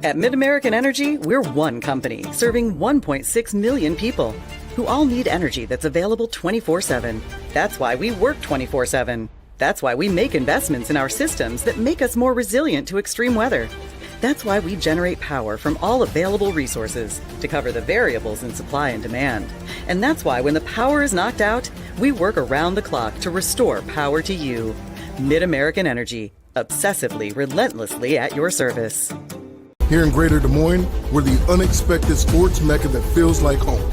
At MidAmerican Energy, we're one company serving 1.6 million people who all need energy that's available 24/7. That's why we work 24/7. That's why we make investments in our systems that make us more resilient to extreme weather. That's why we generate power from all available resources to cover the variables in supply and demand. And that's why when the power is knocked out, we work around the clock to restore power to you. MidAmerican Energy, obsessively, relentlessly at your service. Here in Greater Des Moines, we're the unexpected sports mecca that feels like home.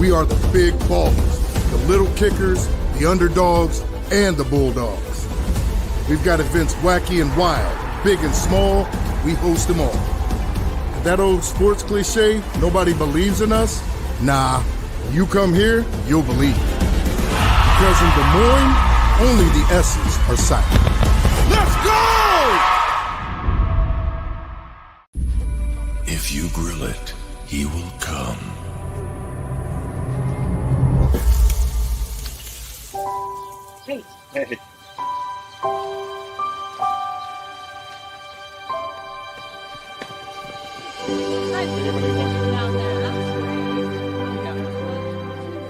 We are the big ballers, the little kickers, the underdogs, and the bulldogs. We've got events wacky and wild, big and small, we host them all. And that old sports cliche, nobody believes in us? Nah, you come here, you'll believe. Because in Des Moines, only the S's are silent. Let's go! If you grill it, he will come. Hey.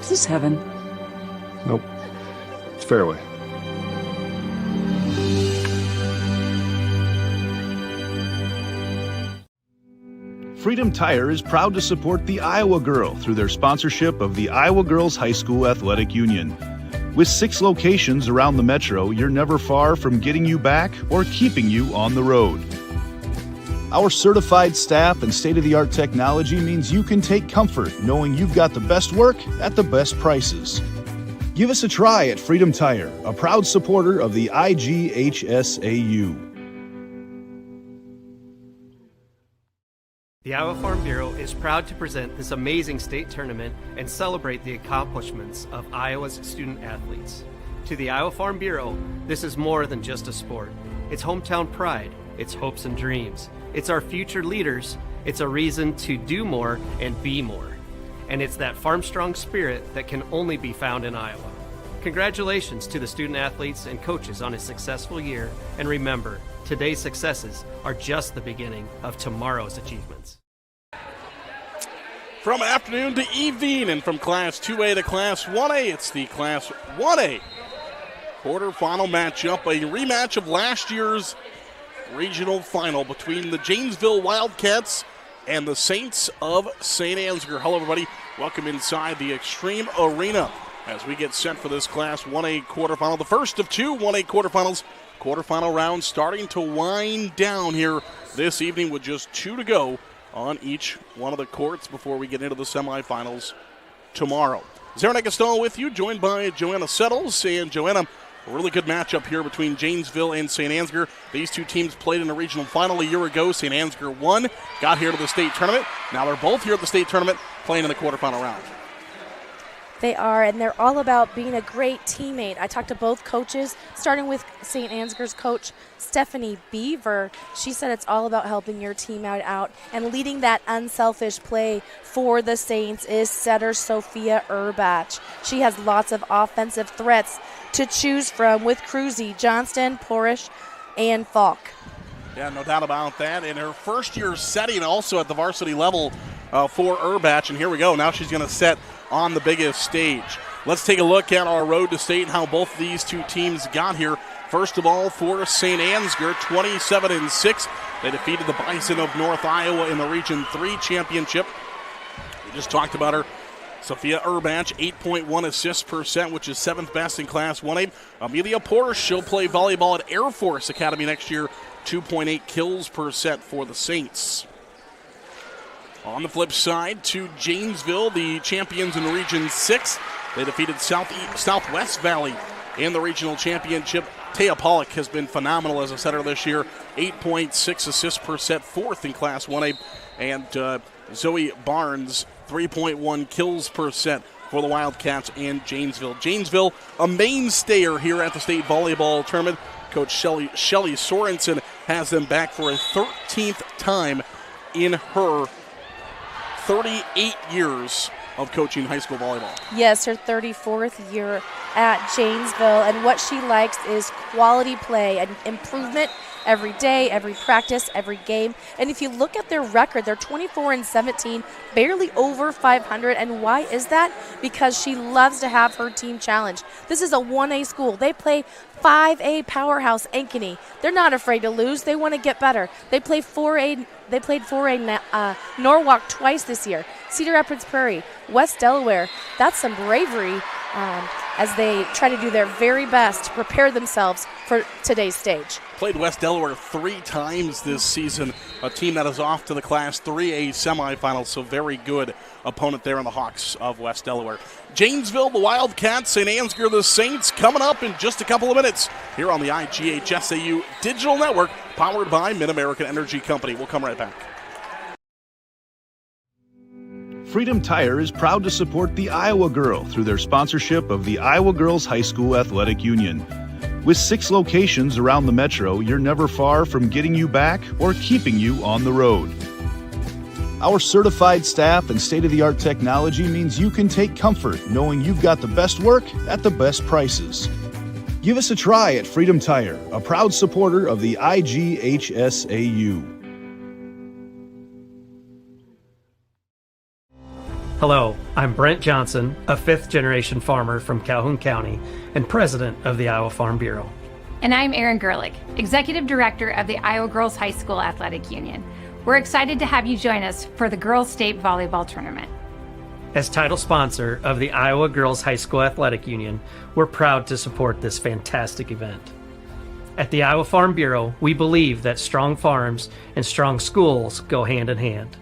Is this heaven? Nope. It's fairway. Freedom Tire is proud to support the Iowa Girl through their sponsorship of the Iowa Girls High School Athletic Union. With 6 locations around the metro, you're never far from getting you back or keeping you on the road. Our certified staff and state-of-the-art technology means you can take comfort knowing you've got the best work at the best prices. Give us a try at Freedom Tire, a proud supporter of the IGHSAU. The Iowa Farm Bureau is proud to present this amazing state tournament and celebrate the accomplishments of Iowa's student athletes. To the Iowa Farm Bureau, this is more than just a sport. It's hometown pride, it's hopes and dreams, it's our future leaders, it's a reason to do more and be more. And it's that farm strong spirit that can only be found in Iowa. Congratulations to the student athletes and coaches on a successful year, and remember, today's successes are just the beginning of tomorrow's achievements. From afternoon to evening, and from Class 2A to Class 1A, it's the Class 1A quarterfinal matchup, a rematch of last year's regional final between the Janesville Wildcats and the Saints of St. Ansgar. Hello, everybody. Welcome inside the Extreme Arena as we get set for this Class 1A quarterfinal, the first of 2 1A quarterfinals. Quarterfinal round starting to wind down here this evening with just 2 to go on each one of the courts before we get into the semifinals tomorrow. Zaron Costello with you, joined by Joanna Settles. And Joanna, a really good matchup here between Janesville and St. Ansgar. These two teams played in a regional final a year ago. St. Ansgar won, got here to the state tournament. Now they're both here at the state tournament playing in the quarterfinal round. They are, and they're all about being a great teammate. I talked to both coaches, starting with St. Ansgar's coach, Stephanie Beaver. She said it's all about helping your team out, and leading that unselfish play for the Saints is setter Sophia Urbach. She has lots of offensive threats to choose from with Cruzy, Johnston, Porish, and Falk. Yeah, no doubt about that. In her first year setting also at the varsity level for Urbach, and here we go. Now she's going to set on the biggest stage. Let's take a look at our road to state and how both these two teams got here. First of all, for St. Ansgar, 27-6. They defeated the Bison of North Iowa in the Region 3 championship. We just talked about her. Sophia Urbach, 8.1 assists percent, which is 7th best in Class 1A. Amelia Porsche, she'll play volleyball at Air Force Academy next year, 2.8 kills percent for the Saints. On the flip side, to Janesville, the champions in Region 6. They defeated Southwest Valley in the regional championship. Taya Pollock has been phenomenal as a setter this year, 8.6 assists percent, 4th in Class 1A. And Zoe Barnes, 3.1 kills percent for the Wildcats and Janesville. Janesville, a mainstayer here at the state volleyball tournament. Coach Shelly Sorensen has them back for a 13th time in her 38 years of coaching high school volleyball. Yes, her 34th year at Janesville, and what she likes is quality play and improvement every day, every practice, every game. And if you look at their record, they're 24-17, barely over 500. And why is that? Because she loves to have her team challenged. This is a 1A school. They play 5A powerhouse Ankeny. They're not afraid to lose. They want to get better. They play 4A. They played 4A Norwalk twice this year. Cedar Rapids Prairie, West Delaware. That's some bravery as they try to do their very best to prepare themselves for today's stage. Played West Delaware 3 times this season, a team that is off to the Class 3A semifinals, so very good opponent there in the Hawks of West Delaware. Janesville, the Wildcats, St. Ansgar, the Saints, coming up in just a couple of minutes here on the IGHSAU Digital Network, powered by Mid-American Energy Company. We'll come right back. Freedom Tire is proud to support the Iowa Girl through their sponsorship of the Iowa Girls High School Athletic Union. With 6 locations around the metro, you're never far from getting you back or keeping you on the road. Our certified staff and state-of-the-art technology means you can take comfort knowing you've got the best work at the best prices. Give us a try at Freedom Tire, a proud supporter of the IGHSAU. Hello, I'm Brent Johnson, a 5th-generation farmer from Calhoun County and president of the Iowa Farm Bureau. And I'm Erin Gerlich, executive director of the Iowa Girls High School Athletic Union. We're excited to have you join us for the Girls State Volleyball Tournament. As title sponsor of the Iowa Girls High School Athletic Union, we're proud to support this fantastic event. At the Iowa Farm Bureau, we believe that strong farms and strong schools go hand in hand.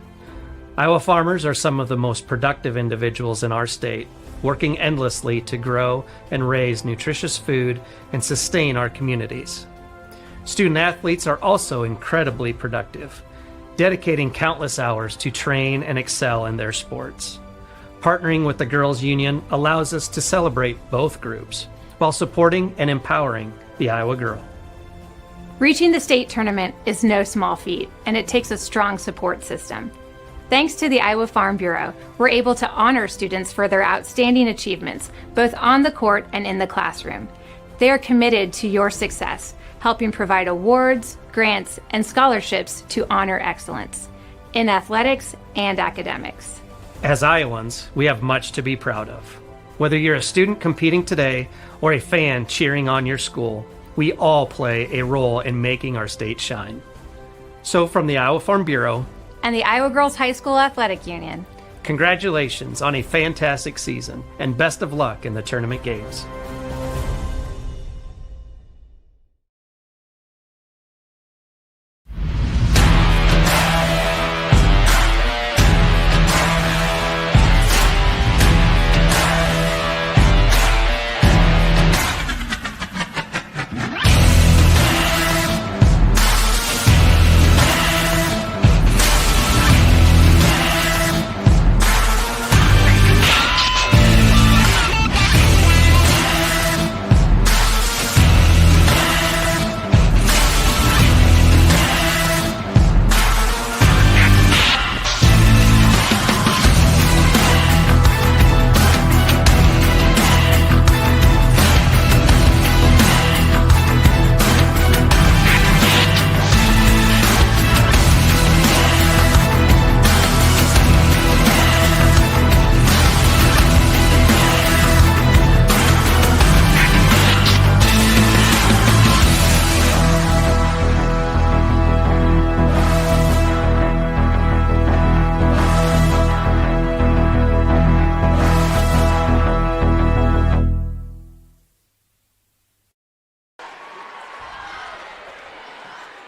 Iowa farmers are some of the most productive individuals in our state, working endlessly to grow and raise nutritious food and sustain our communities. Student athletes are also incredibly productive, dedicating countless hours to train and excel in their sports. Partnering with the Girls Union allows us to celebrate both groups while supporting and empowering the Iowa girl. Reaching the state tournament is no small feat, and it takes a strong support system. Thanks to the Iowa Farm Bureau, we're able to honor students for their outstanding achievements, both on the court and in the classroom. They are committed to your success, helping provide awards, grants, and scholarships to honor excellence in athletics and academics. As Iowans, we have much to be proud of. Whether you're a student competing today or a fan cheering on your school, we all play a role in making our state shine. So from the Iowa Farm Bureau and the Iowa Girls High School Athletic Union, congratulations on a fantastic season and best of luck in the tournament games.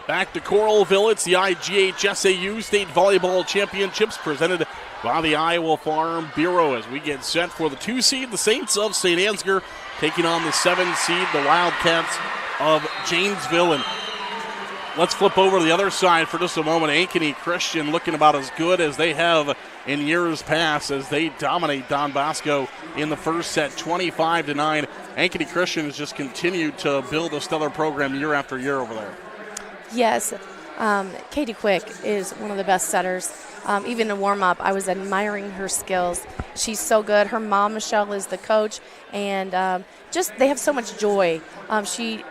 Back to Coralville, it's the IGHSAU State Volleyball Championships presented by the Iowa Farm Bureau as we get set for the 2 seed, the Saints of St. Ansgar, taking on the 7 seed, the Wildcats of Janesville. And let's flip over to the other side for just a moment. Ankeny Christian looking about as good as they have in years past as they dominate Don Bosco in the first set, 25-9. Ankeny Christian has just continued to build a stellar program year after year over there. Yes, Katie Quick is one of the best setters. Even in warm-up, I was admiring her skills. She's so good. Her mom, Michelle, is the coach, and they have so much joy. She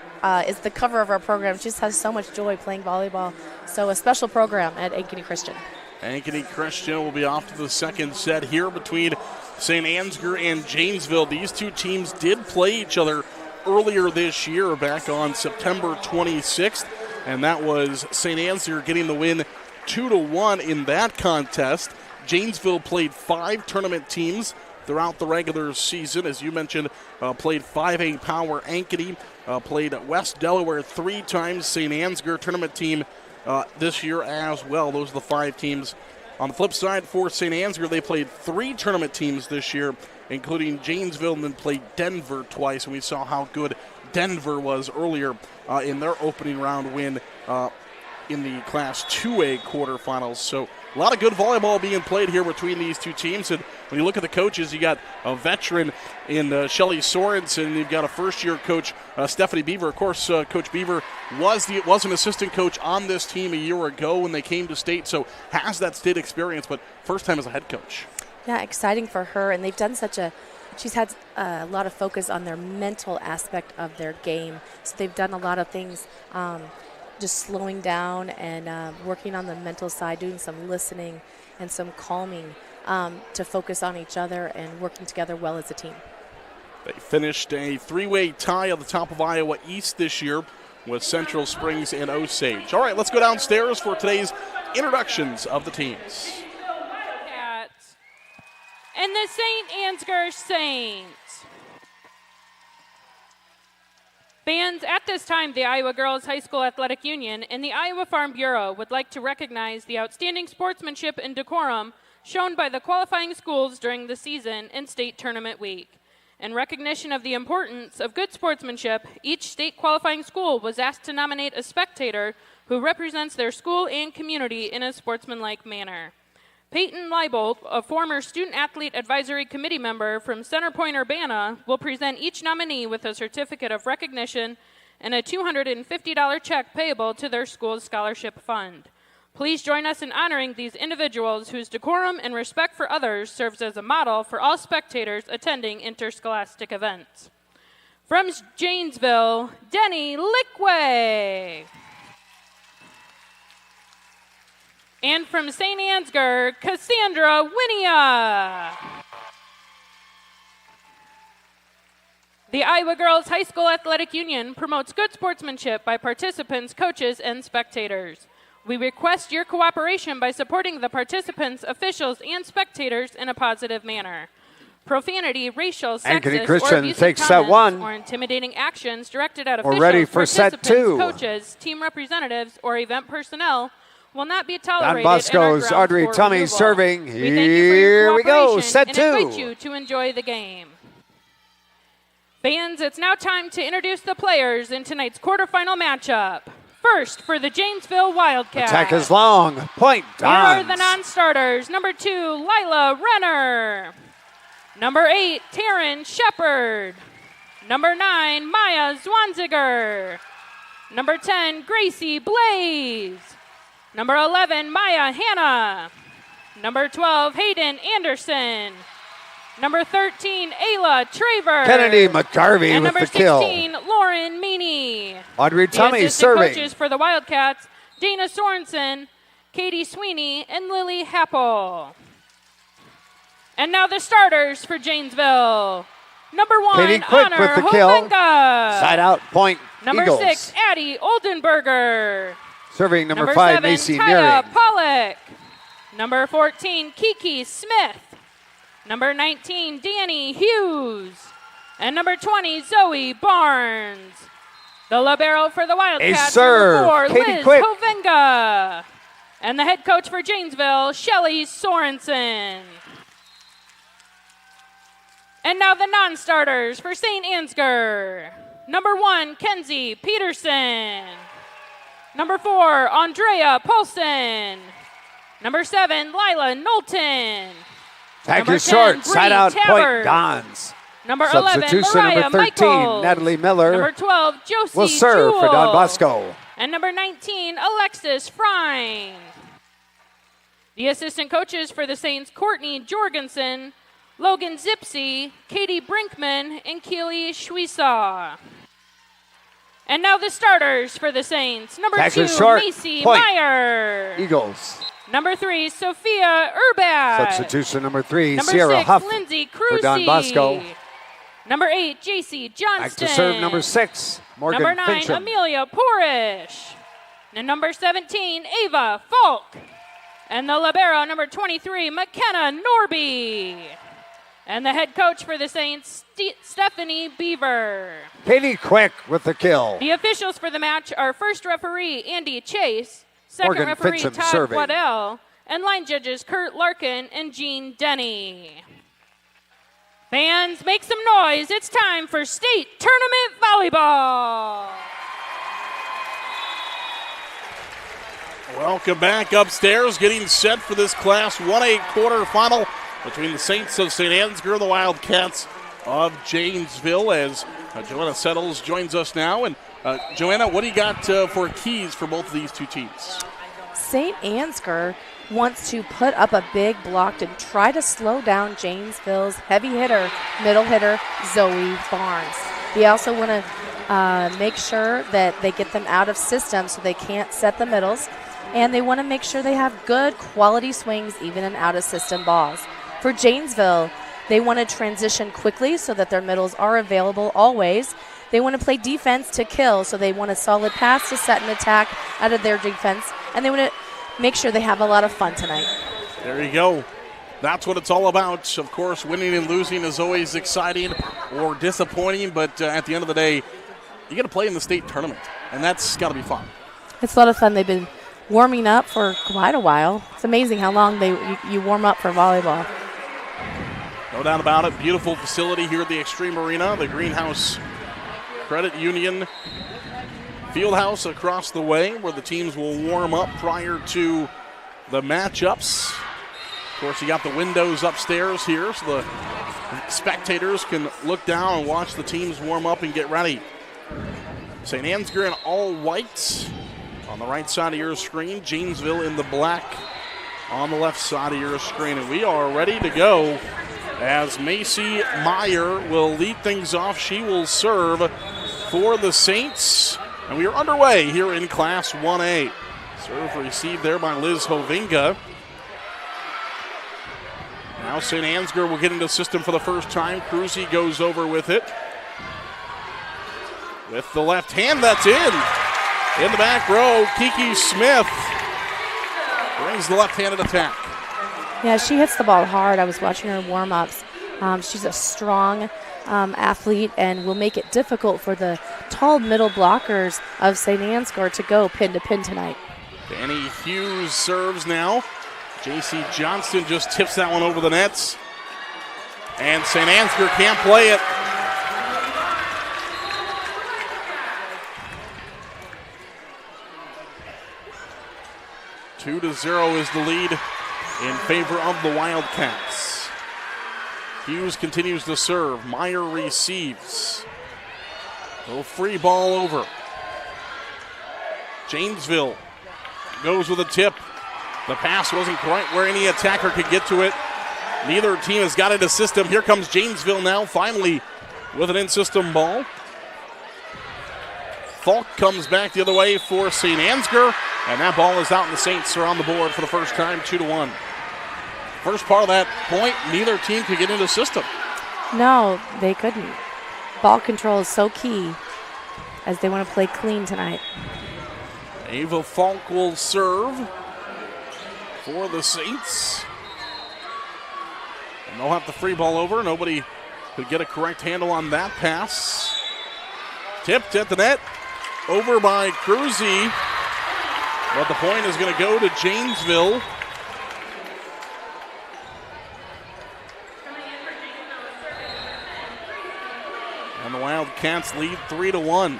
is the cover of our program. She just has so much joy playing volleyball. So a special program at Ankeny Christian. Ankeny Christian will be off to the second set here between St. Ansgar and Janesville. These two teams did play each other earlier this year, back on September 26th, and that was St. Ansgar getting the win 2-1 in that contest. Janesville played 5 tournament teams throughout the regular season. As you mentioned, played 5A Power Ankeny, played West Delaware 3 times, St. Ansgar tournament team this year as well. Those are the 5 teams. On the flip side, for St. Ansgar, they played 3 tournament teams this year, including Janesville, and then played Denver twice, and we saw how good Denver was earlier in their opening round win in the Class 2A quarterfinals. So a lot of good volleyball being played here between these two teams. And when you look at the coaches, you got a veteran in Shelly Sorensen. You've got a first-year coach, Stephanie Beaver. Of course, Coach Beaver was an assistant coach on this team a year ago when they came to state, so has that state experience, but first time as a head coach. Yeah, exciting for her, and they've done she's had a lot of focus on their mental aspect of their game. So they've done a lot of things, just slowing down and working on the mental side, doing some listening and some calming to focus on each other and working together well as a team. They finished a 3-way tie at the top of Iowa East this year with Central Springs and Osage. All right, let's go downstairs for today's introductions of the teams. And the St. Ansgar Saints. Bands, at this time, the Iowa Girls High School Athletic Union and the Iowa Farm Bureau would like to recognize the outstanding sportsmanship and decorum shown by the qualifying schools during the season and state tournament week. In recognition of the importance of good sportsmanship, each state qualifying school was asked to nominate a spectator who represents their school and community in a sportsmanlike manner. Peyton Leibold, a former Student Athlete Advisory Committee member from Center Point, Urbana, will present each nominee with a certificate of recognition and a $250 check payable to their school's scholarship fund. Please join us in honoring these individuals whose decorum and respect for others serves as a model for all spectators attending interscholastic events. From Janesville, Denny Lickway. And from St. Ansgar, Cassandra Winia. The Iowa Girls High School Athletic Union promotes good sportsmanship by participants, coaches, and spectators. We request your cooperation by supporting the participants, officials, and spectators in a positive manner. Profanity, racial, sexist, or abusive comments or intimidating actions directed at officials, ready for participants, set 2. coaches, team representatives, or event personnel will not be tolerated. Don Bosco's Audrey Tummy serving. Here we go, set 2. And invite you to enjoy the game. Fans, it's now time to introduce the players in tonight's quarterfinal matchup. First, for the Janesville Wildcats. Attack is long. Point, Here are Dons. the non-starters. Number 2, Lila Renner. Number 8, Taryn Shepard. Number 9, Maya Zwanziger. Number 10, Gracie Blaze. Number 11, Maya Hanna. Number 12, Hayden Anderson. Number 13, Ayla Traver. Kennedy McGarvey and with number the kill. 16, Lauren Meany. Audrey Tummy the serving. Coaches for the Wildcats, Dana Sorensen, Katie Sweeney, and Lily Happel. And now the starters for Janesville. Number 1, Katie Quick Honor with the kill. Hovenga. Side out, point, Number Eagles. 6, Addie Oldenburger. Serving number 5, 7, Macy Taya Nearing. Pollock. Number 14, Kiki Smith. Number 19, Danny Hughes. And number 20, Zoe Barnes. The libero for the Wildcats, serve, number 4, Katie Liz Quick. Hovenga. And the head coach for Janesville, Shelly Sorensen. And now the non-starters for St. Ansgar. Number 1, Kenzie Peterson. Number 4, Andrea Paulson. Number 7, Lila Knowlton. Tag Number is 10, short, Bree side out, Tabbert. point, Dons. Number 11, Substitution, Mariah number 13, Michaels. Natalie Miller. Number 12, Josie will serve Jewell. for Don Bosco. And number 19, Alexis Frein. The assistant coaches for the Saints, Courtney Jorgensen, Logan Zipsey, Katie Brinkman, and Keely Schweisaw. And now the starters for the Saints. Number 2, Macy Meyer. Eagles. Number 3, Sophia Urbat. Substitution number 3, Number Sierra 6, Huff Lindsay for Cruzy. Don Bosco. Number 8, JC Johnston. Back to serve number 6, Morgan Number 9, Fincham. Amelia Porish. And number 17, Ava Falk. And the libero, number 23, McKenna Norby. And the head coach for the Saints, Stephanie Beaver. Katie Quick with the kill. The officials for the match are first referee Andy Chase, second Morgan referee Fincham Todd serving. Waddell, and line judges Kurt Larkin and Jean Denny. Fans, make some noise. It's time for state tournament volleyball. Welcome back upstairs, getting set for this Class 1A quarterfinal between the Saints of St. Ansgar and the Wildcats of Janesville as Joanna Settles joins us now. And Joanna, what do you got for keys for both of these two teams? St. Ansgar wants to put up a big block and try to slow down Janesville's heavy hitter, middle hitter, Zoe Barnes. They also want to make sure that they get them out of system so they can't set the middles. And they want to make sure they have good quality swings even in out-of-system balls. For Janesville, they want to transition quickly so that their middles are available always. They want to play defense to kill, so they want a solid pass to set an attack out of their defense. And they want to make sure they have a lot of fun tonight. There you go. That's what it's all about. Of course, winning and losing is always exciting or disappointing, but at the end of the day, you got to play in the state tournament, and that's got to be fun. It's a lot of fun. They've been warming up for quite a while. It's amazing how long you warm up for volleyball. No doubt about it. Beautiful facility here at the Extreme Arena, the Greenhouse Credit Union Fieldhouse across the way where the teams will warm up prior to the matchups. Of course, you got the windows upstairs here so the spectators can look down and watch the teams warm up and get ready. St. Ansgar in all white on the right side of your screen. Janesville in the black on the left side of your screen. And we are ready to go as Macy Meyer will lead things off. She will serve for the Saints. And we are underway here in Class 1A. Serve received there by Liz Hovinga. Now St. Ansgar will get into system for the first time. Cruzy goes over with it. With the left hand, that's in. In the back row, Kiki Smith brings the left-handed attack. Yeah, she hits the ball hard. I was watching her warm-ups. She's a strong athlete and will make it difficult for the tall middle blockers of St. Ansgar to go pin to pin tonight. Danny Hughes serves now. JC Johnston just tips that one over the nets. And St. Ansgar can't play it. Two to 0 is the lead in favor of the Wildcats. Hughes continues to serve. Meyer receives. Little free ball over. Janesville goes with a tip. The pass wasn't quite where any attacker could get to it. Neither team has got into system. Here comes Janesville now, finally with an in-system ball. Falk comes back the other way for St. Ansgar, and that ball is out, and the Saints are on the board for the first time, 2-1. First part of that point, neither team could get into system. No, they couldn't. Ball control is so key as they want to play clean tonight. Ava Falk will serve for the Saints. And they'll have the free ball over. Nobody could get a correct handle on that pass. Tipped at the net. Over by Cruzy. But the point is going to go to Janesville. And the Wildcats lead 3-1.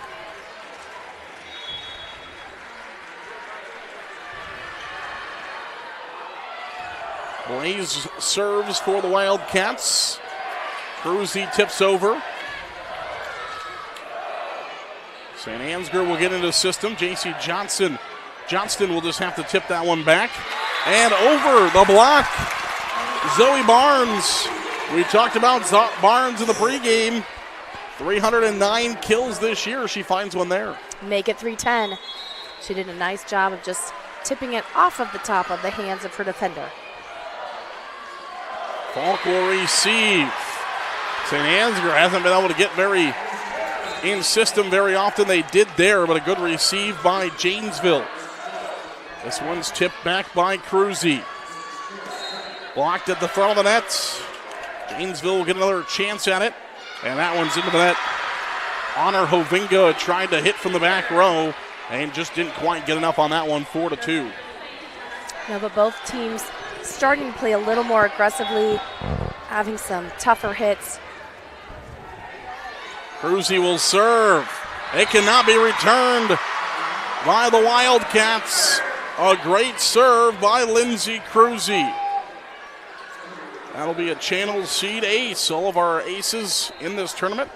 Blaze serves for the Wildcats. Cruzy tips over. St. Ansgar will get into the system. J.C. Johnston will just have to tip that one back. And over the block, Zoe Barnes. We talked about Barnes in the pregame. 309 kills this year. She finds one there. Make it 310. She did a nice job of just tipping it off of the top of the hands of her defender. Falk will receive. St. Ansgar hasn't been able to get very in system very often. They did there, but a good receive by Janesville. This one's tipped back by Cruzy. Blocked at the front of the net. Janesville will get another chance at it, and that one's into the net. Honor Hovinga tried to hit from the back row and just didn't quite get enough on that one, 4-2. No, but both teams starting to play a little more aggressively, having some tougher hits. Cruzy will serve. It cannot be returned by the Wildcats. A great serve by Lindsay Cruzy. That'll be a Channel Seed ace. All of our aces in this tournament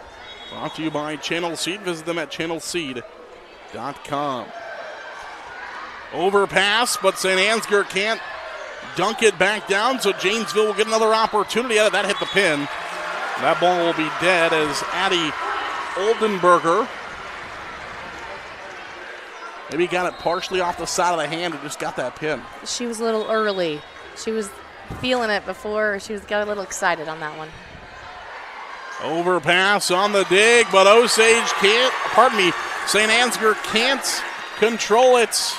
brought to you by Channel Seed. Visit them at channelseed.com. Overpass, but St. Ansgar can't dunk it back down, so Janesville will get another opportunity at it. That hit the pin. That ball will be dead as Addie Oldenburger maybe got it partially off the side of the hand and just got that pin. She was a little early. She was feeling it before. She got a little excited on that one. Overpass on the dig, but St. Ansgar can't control it.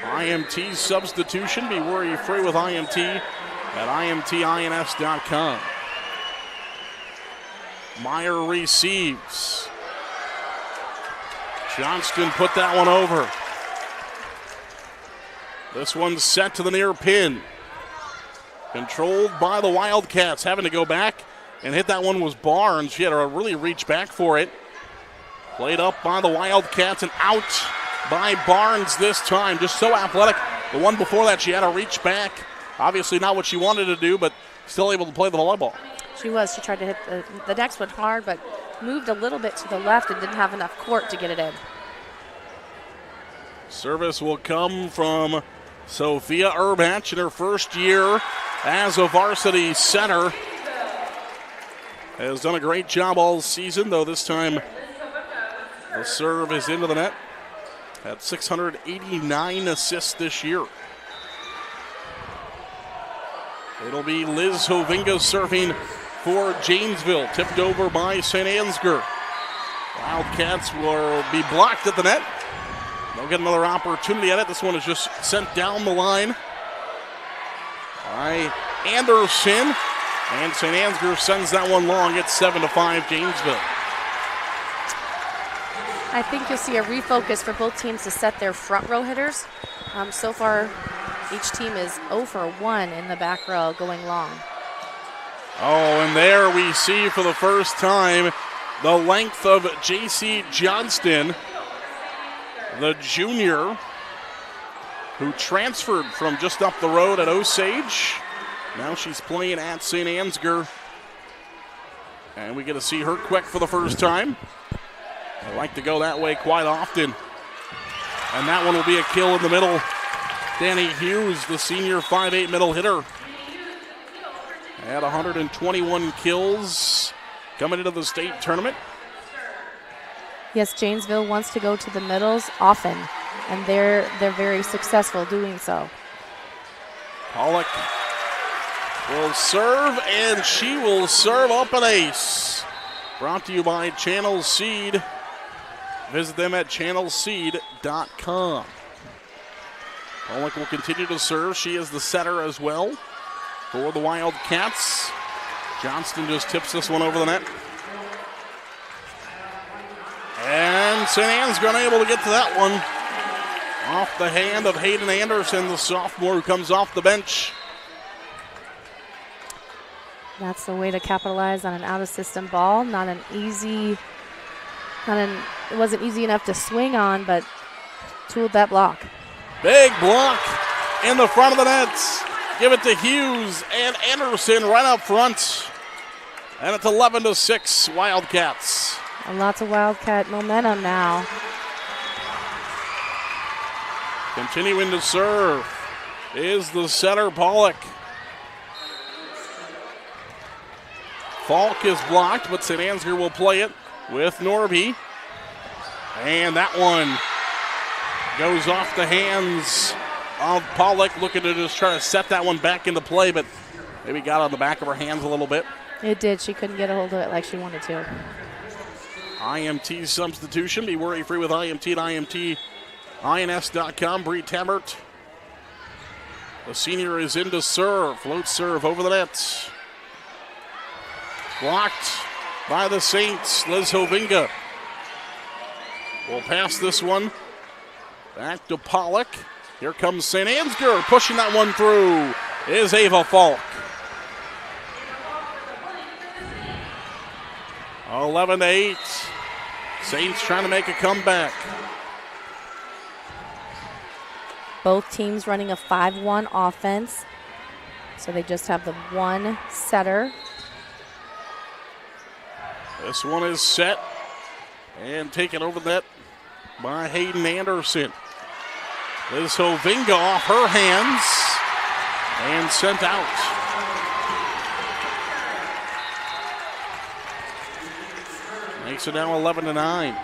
IMT substitution. Be worry-free with IMT at imtins.com. Meyer receives. Johnston put that one over. This one's set to the near pin. Controlled by the Wildcats. Having to go back and hit that one was Barnes. She had to really reach back for it. Played up by the Wildcats and out by Barnes this time. Just so athletic. The one before that, she had to reach back. Obviously not what she wanted to do, but still able to play the volleyball. She was. She tried to hit the next one hard, but moved a little bit to the left and didn't have enough court to get it in. Service will come from Sophia Urbach in her first year as a varsity center. Has done a great job all season, though this time the serve is into the net. Had 689 assists this year. It'll be Liz Hovinga serving for Janesville. Tipped over by St. Ansgar. Wildcats will be blocked at the net. They'll get another opportunity at it. This one is just sent down the line by Anderson. And St. Ansgar sends that one long. It's 7-5 Janesville. I think you'll see a refocus for both teams to set their front row hitters. So far, each team is 0 for 1 in the back row going long. Oh, and there we see for the first time the length of J.C. Johnston, the junior who transferred from just up the road at Osage. Now she's playing at St. Ansgar. And we get to see her quick for the first time. I like to go that way quite often. And that one will be a kill in the middle. Danny Hughes, the senior 5'8" middle hitter. Had 121 kills coming into the state tournament. Yes, Janesville wants to go to the middles often, and they're very successful doing so. Pollock will serve, and she will serve up an ace. Brought to you by Channel Seed. Visit them at channelseed.com. Pollock will continue to serve. She is the setter as well for the Wildcats. Johnston just tips this one over the net. And St. Ansgar unable to get to that one. Off the hand of Hayden Anderson, the sophomore who comes off the bench. That's the way to capitalize on an out-of-system ball. It wasn't easy enough to swing on, but tooled that block. Big block in the front of the nets. Give it to Hughes and Anderson right up front. And it's 11-6 Wildcats. Lots of Wildcat momentum now. Continuing to serve is the setter, Pollock. Falk is blocked, but St. Ansgar will play it with Norby. And that one goes off the hands of Pollock, looking to just try to set that one back into play, but maybe got on the back of her hands a little bit. It did. She couldn't get a hold of it like she wanted to. IMT substitution. Be worry-free with IMT at IMTINS.com. Bree Tammert, the senior, is in to serve. Float serve over the net. Blocked by the Saints. Liz Hovinga will pass this one back to Pollock. Here comes St. Ansgar. Pushing that one through is Ava Falk. 11-8. Saints trying to make a comeback. Both teams running a 5-1 offense. So they just have the one setter. This one is set and taken over the net by Hayden Anderson. Liz Hovinga off her hands and sent out. Makes it now 11-9.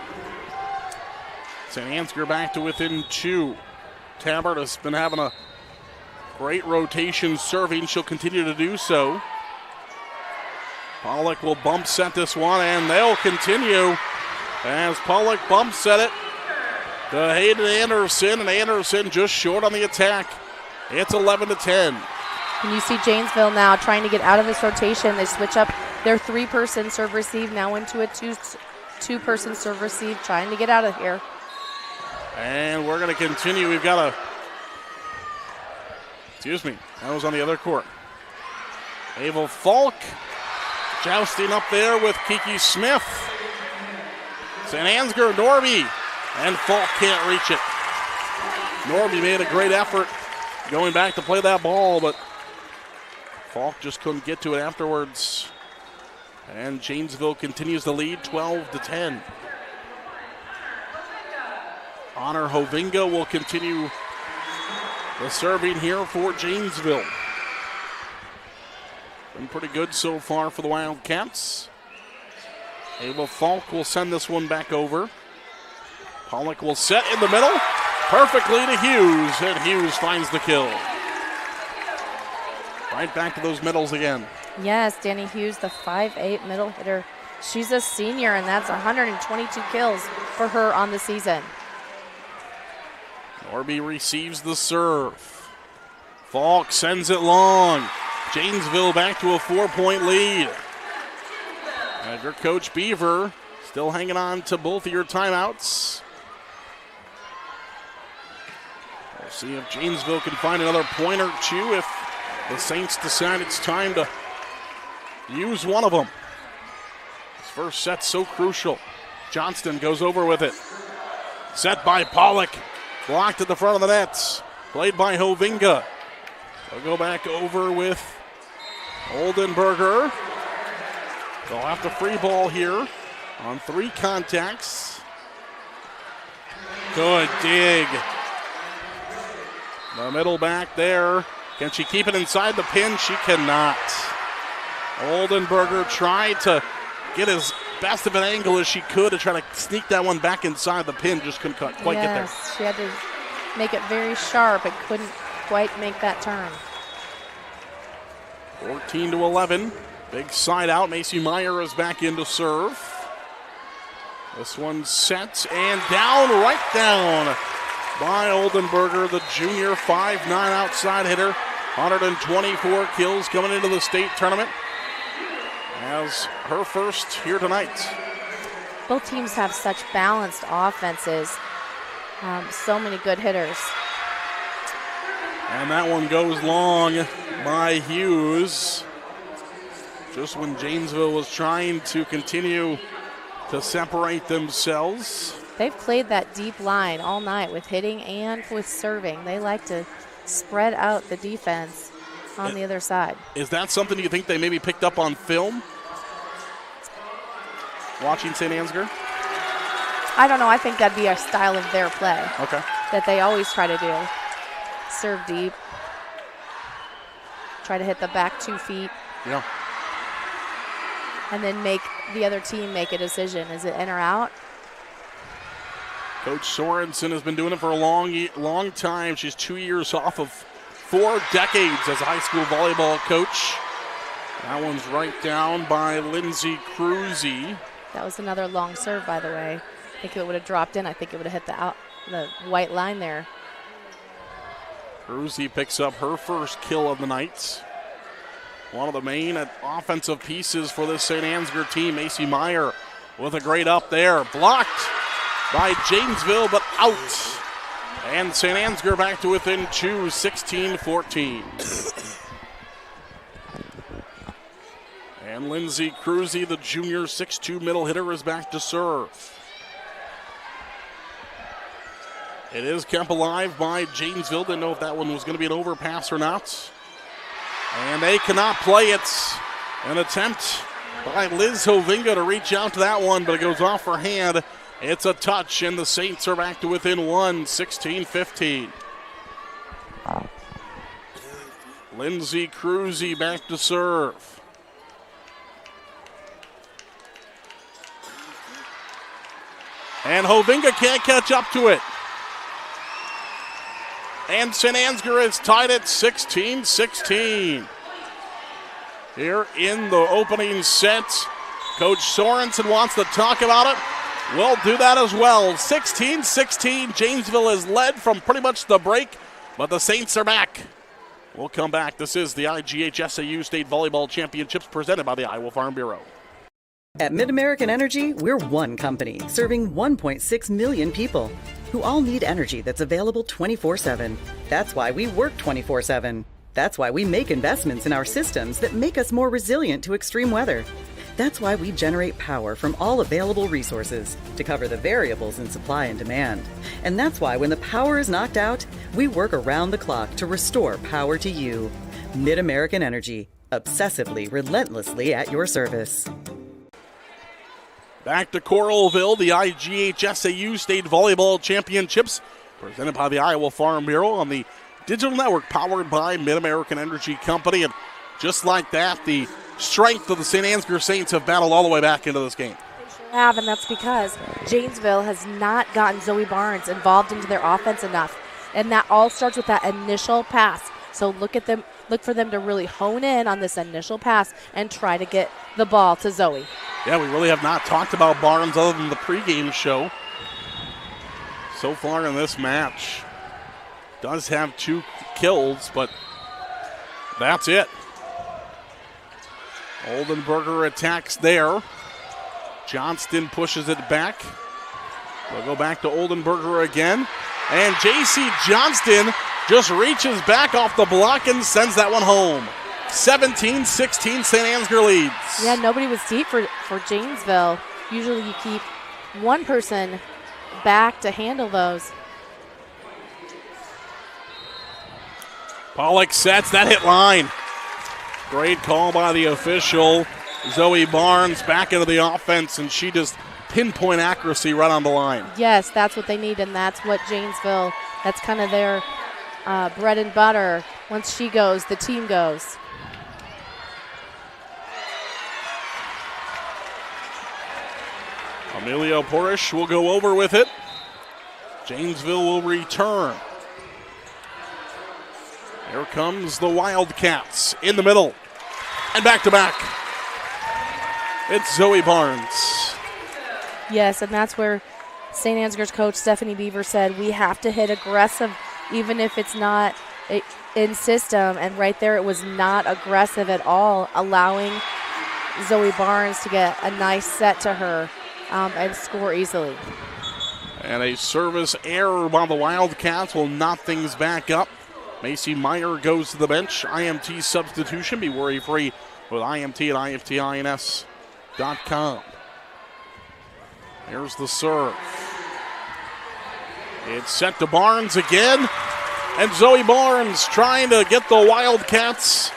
St. Ansgar back to within 2. Tabbert has been having a great rotation serving. She'll continue to do so. Pollock will bump set this one, and they'll continue as Pollock bump set it to Hayden Anderson, and Anderson just short on the attack. It's 11-10. And you see Janesville now trying to get out of this rotation. They switch up their 3-person serve receive now into a two-person serve receive, trying to get out of here. And we're going to continue. We've got a, that was on the other court. Ava Falk jousting up there with Kiki Smith. St. Ansgar, Norby, and Falk can't reach it. Norby made a great effort going back to play that ball, but Falk just couldn't get to it afterwards. And Janesville continues to lead 12-10. Honor Hovinga will continue the serving here for Janesville. Been pretty good so far for the Wildcats. Ava Falk will send this one back over. Pollock will set in the middle. Perfectly to Hughes, and Hughes finds the kill. Right back to those middles again. Yes, Danny Hughes, the 5'8" middle hitter. She's a senior, and that's 122 kills for her on the season. Norby receives the serve. Falk sends it long. Janesville back to a 4-point lead. And your coach Beaver still hanging on to both of your timeouts. We'll see if Janesville can find another point or two if the Saints decide it's time to use one of them. This first set's so crucial. Johnston goes over with it. Set by Pollock. Blocked at the front of the nets. Played by Hovinga. They'll go back over with Oldenburger. They'll have to free ball here on 3 contacts. Good dig. The middle back there. Can she keep it inside the pin? She cannot. Oldenburger tried to get as best of an angle as she could to try to sneak that one back inside the pin. Just couldn't quite get there. She had to make it very sharp and couldn't quite make that turn. 14-11. Big side out. Macy Meyer is back in to serve. This one set and down, right down by Oldenburger, the junior 5'9" outside hitter. 124 kills coming into the state tournament. As her first here tonight. Both teams have such balanced offenses. So many good hitters. And that one goes long by Hughes. Just when Janesville was trying to continue to separate themselves. They've played that deep line all night with hitting and with serving. They like to spread out the defense on the other side. Is that something you think they maybe picked up on film? watching St. Ansgar? I don't know. I think that'd be a style of their play. Okay. That they always try to do. Serve deep. Try to hit the back 2 feet. Yeah. And then make the other team make a decision. Is it in or out? Coach Sorensen has been doing it for a long time. She's 2 years off of 4 decades as a high school volleyball coach. That one's right down by Lindsay Cruzy. That was another long serve, by the way. I think if it would have dropped in, I think it would have hit the white line there. Cruzy picks up her first kill of the night. One of the main offensive pieces for this St. Ansgar team, Macy Meyer, with a great up there. Blocked by Janesville, but out. And St. Ansgar back to within 2, 16-14. And Lindsay Cruzy, the junior 6'2" middle hitter, is back to serve. It is kept alive by Janesville. Didn't know if that one was going to be an overpass or not. And they cannot play it. An attempt by Liz Hovinga to reach out to that one, but it goes off her hand. It's a touch, and the Saints are back to within 1, 16-15. Lindsay Cruzy back to serve. And Hovinga can't catch up to it. And St. Ansgar is tied at 16-16. Here in the opening set, Coach Sorensen wants to talk about it. We'll do that as well. 16-16, Janesville is led from pretty much the break, but the Saints are back. We'll come back. This is the IGHSAU State Volleyball Championships presented by the Iowa Farm Bureau. At MidAmerican Energy, we're one company serving 1.6 million people who all need energy that's available 24/7. That's why we work 24/7. That's why we make investments in our systems that make us more resilient to extreme weather. That's why we generate power from all available resources to cover the variables in supply and demand. And that's why when the power is knocked out, we work around the clock to restore power to you. MidAmerican Energy, obsessively, relentlessly at your service. Back to Coralville, the IGHSAU State Volleyball Championships, presented by the Iowa Farm Bureau on the digital network powered by MidAmerican Energy Company. And just like that, the strength of the St. Ansgar Saints have battled all the way back into this game. They sure have, and that's because Janesville has not gotten Zoe Barnes involved into their offense enough. And that all starts with that initial pass. So look for them to really hone in on this initial pass and try to get the ball to Zoe. Yeah, we really have not talked about Barnes other than the pregame show so far in this match. Does have 2 kills, but that's it. Oldenburger attacks there. Johnston pushes it back. We'll go back to Oldenburger again. And J.C. Johnston just reaches back off the block and sends that one home. 17-16, St. Ansgar leads. Yeah, nobody was deep for Janesville. Usually you keep one person back to handle those. Pollock sets that hit line. Great call by the official. Zoe Barnes back into the offense, and she just pinpoint accuracy right on the line. Yes, that's what they need, and that's what Janesville, that's kind of their bread and butter. Once she goes, the team goes. Amelia Porish will go over with it. Janesville will return. Here comes the Wildcats in the middle. And back to back. It's Zoe Barnes. Yes, and that's where St. Ansgar's coach Stephanie Beaver said we have to hit aggressive even if it's not in system. And right there it was not aggressive at all, allowing Zoe Barnes to get a nice set to her and score easily. And a service error by the Wildcats will knot things back up. Macy Meyer goes to the bench. IMT substitution. Be worry-free with IMT at IMTINS.com. Here's the serve. It's set to Barnes again. And Zoe Barnes trying to get the Wildcats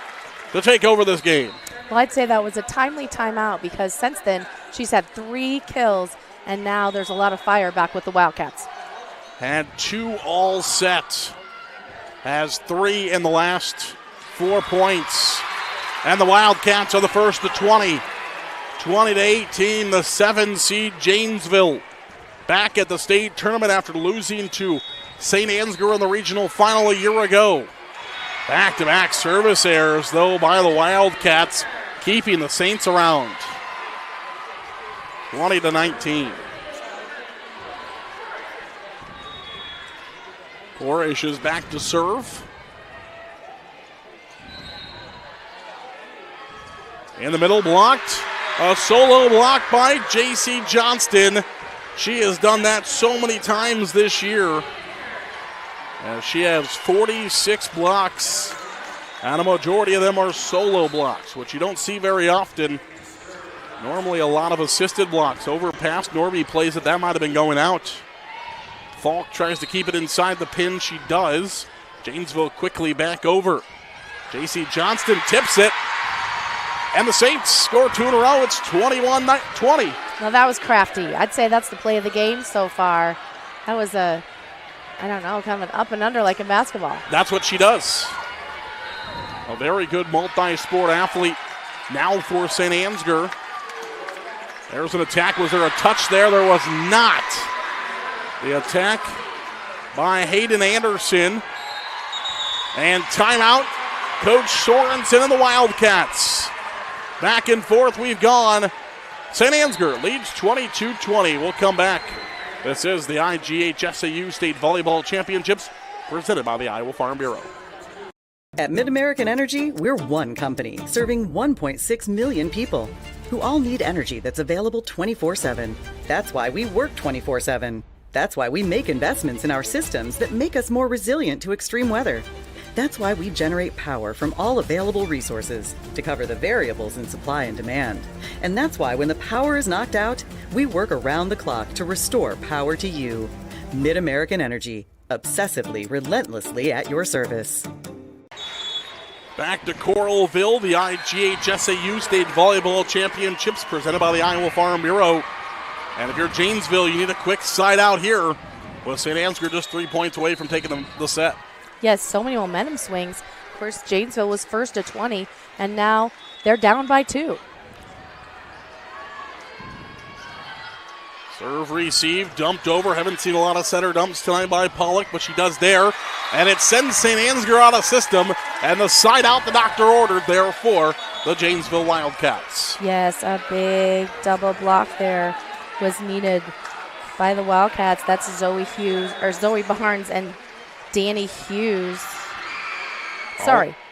to take over this game. Well, I'd say that was a timely timeout because since then she's had 3 kills, and now there's a lot of fire back with the Wildcats. Had 2 all set. Has 3 in the last 4 points. And the Wildcats are the first to 20. 20-18, the 7 seed Janesville. Back at the state tournament after losing to St. Ansgar in the regional final a year ago. Back-to-back service errors, though, by the Wildcats, keeping the Saints around. 20-19. Orish is back to serve. In the middle, blocked. A solo block by J.C. Johnston. She has done that so many times this year. She has 46 blocks, and a majority of them are solo blocks, which you don't see very often. Normally a lot of assisted blocks. Over past Norby plays it, that might have been going out. Falk tries to keep it inside the pin. She does. Janesville quickly back over. J.C. Johnston tips it. And the Saints score 2 in a row. It's 21-20. Now that was crafty. I'd say that's the play of the game so far. That was I don't know, kind of an up and under like in basketball. That's what she does. A very good multi-sport athlete now for St. Ansgar. There's an attack. Was there a touch there? There was not. The attack by Hayden Anderson. And timeout, Coach Sorensen and the Wildcats. Back and forth we've gone. St. Ansgar leads 22-20. We'll come back. This is the IGHSAU State Volleyball Championships presented by the Iowa Farm Bureau. At MidAmerican Energy, we're one company serving 1.6 million people who all need energy that's available 24/7. That's why we work 24/7. That's why we make investments in our systems that make us more resilient to extreme weather. That's why we generate power from all available resources to cover the variables in supply and demand. And that's why when the power is knocked out, we work around the clock to restore power to you. MidAmerican Energy, obsessively, relentlessly at your service. Back to Coralville, the IGHSAU State Volleyball Championships presented by the Iowa Farm Bureau. And if you're Janesville, you need a quick side out here with St. Ansgar just 3 points away from taking the set. Yes, so many momentum swings. Of course, Janesville was first to 20, and now they're down by 2. Serve received, dumped over. Haven't seen a lot of setter dumps tonight by Pollock, but she does there. And it sends St. Ansgar out of system, and the side out the doctor ordered there for the Janesville Wildcats. Yes, a big double block there was needed by the Wildcats. That's Zoe Barnes and Danny Hughes.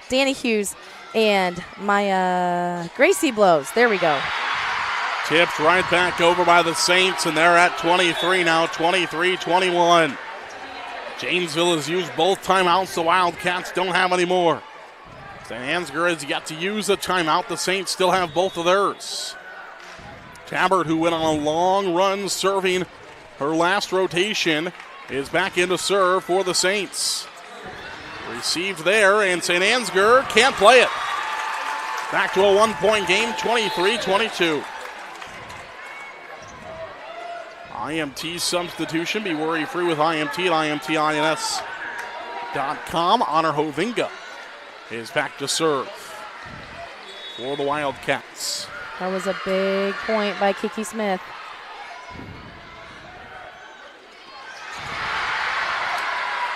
Danny Hughes and Maya Gracie Blows. There we go. Tipped right back over by the Saints, and they're at 23 now, 23-21. Janesville has used both timeouts. The Wildcats don't have any more. St. Ansgar has yet to use a timeout. The Saints still have both of theirs. Tabbert, who went on a long run serving her last rotation, is back in to serve for the Saints. Received there, and St. Ansgar can't play it. Back to a 1-point game, 23-22. IMT substitution. Be worry-free with IMT at IMTINS.com. Honor Hovinga is back to serve for the Wildcats. That was a big point by Kiki Smith.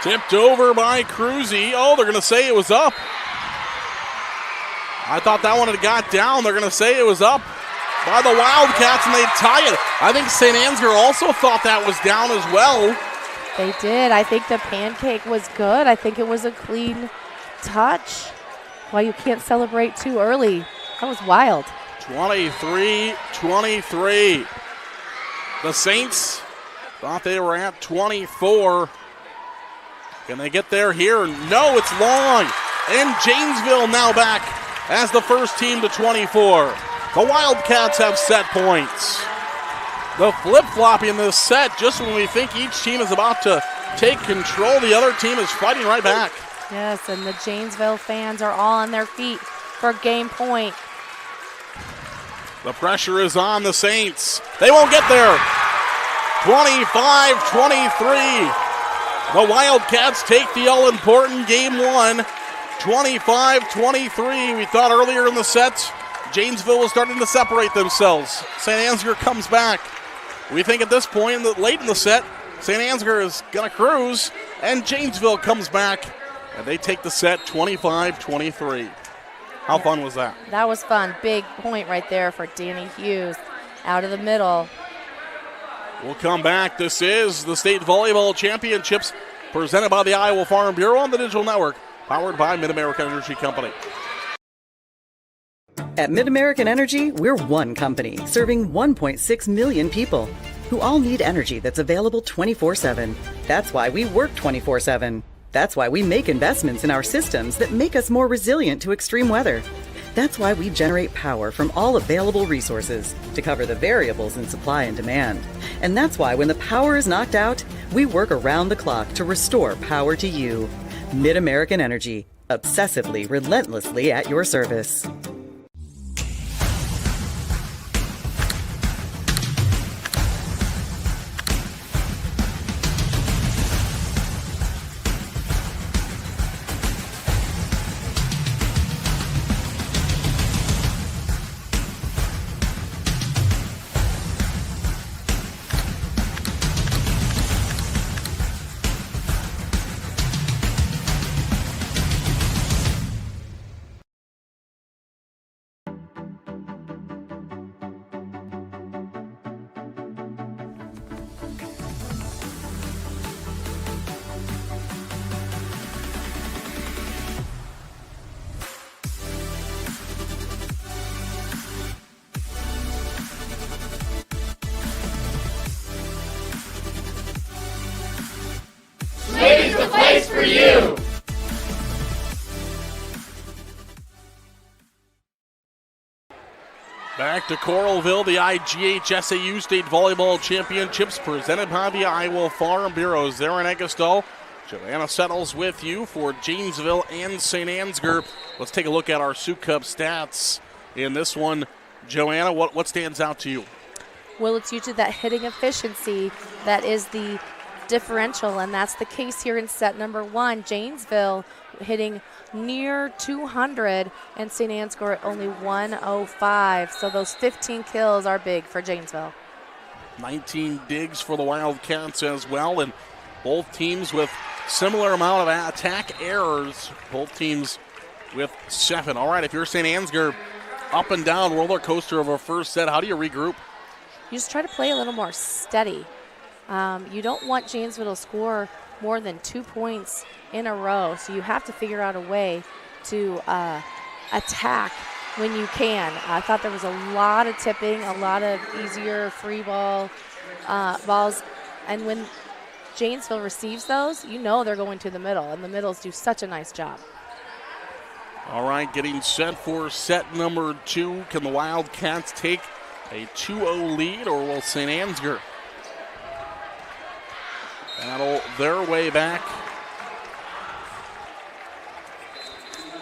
Tipped over by Cruzy. Oh, they're going to say it was up. I thought that one had got down. They're going to say it was up by the Wildcats, and they tie it. I think St. Ansgar also thought that was down as well. They did. I think the pancake was good. I think it was a clean touch. Why you can't celebrate too early. That was wild. 23-23. The Saints thought they were at 24. Can they get there here? No, it's long. And Janesville now back as the first team to 24. The Wildcats have set points. The flip-flop in this set, just when we think each team is about to take control, the other team is fighting right back. Yes, and the Janesville fans are all on their feet for game point. The pressure is on the Saints. They won't get there. 25-23. The Wildcats take the all-important game one. 25-23. We thought earlier in the set, Janesville was starting to separate themselves. St. Ansgar comes back. We think at this point, late in the set, St. Ansgar is going to cruise, and Janesville comes back, and they take the set 25-23. How fun was that? That was fun. Big point right there for Danny Hughes out of the middle. We'll come back. This is the State Volleyball Championships presented by the Iowa Farm Bureau on the digital network, powered by Mid-American Energy Company. At Mid-American Energy, we're one company serving 1.6 million people who all need energy that's available 24/7. That's why we work 24/7. That's why we make investments in our systems that make us more resilient to extreme weather. That's why we generate power from all available resources to cover the variables in supply and demand. And that's why when the power is knocked out, we work around the clock to restore power to you. Mid-American Energy, obsessively, relentlessly at your service. Slate's the place for you! Back to Coralville, the IGHSAU State Volleyball Championships presented by the Iowa Farm Bureau. There in IGHSAU, Joanna Settles with you for Janesville and St. Ansgar. Let's take a look at our Sioux Cup stats in this one. Joanna, what stands out to you? Well, it's usually that hitting efficiency that is the differential, and that's the case here in set number one. Janesville hitting near 200 and St. Ansgar at only 105. So those 15 kills are big for Janesville. 19 digs for the Wildcats as well, and both teams with similar amount of attack errors. Both teams with 7. All right, if you're St. Ansgar, up and down roller coaster of a first set, how do you regroup? You just try to play a little more steady. You don't want Janesville to score more than 2 points in a row, so you have to figure out a way to attack when you can. I thought there was a lot of tipping, a lot of easier free balls, and when Janesville receives those, you know they're going to the middle, and the middles do such a nice job. All right, getting set for set number 2. Can the Wildcats take a 2-0 lead, or will St. Ansgar battle their way back?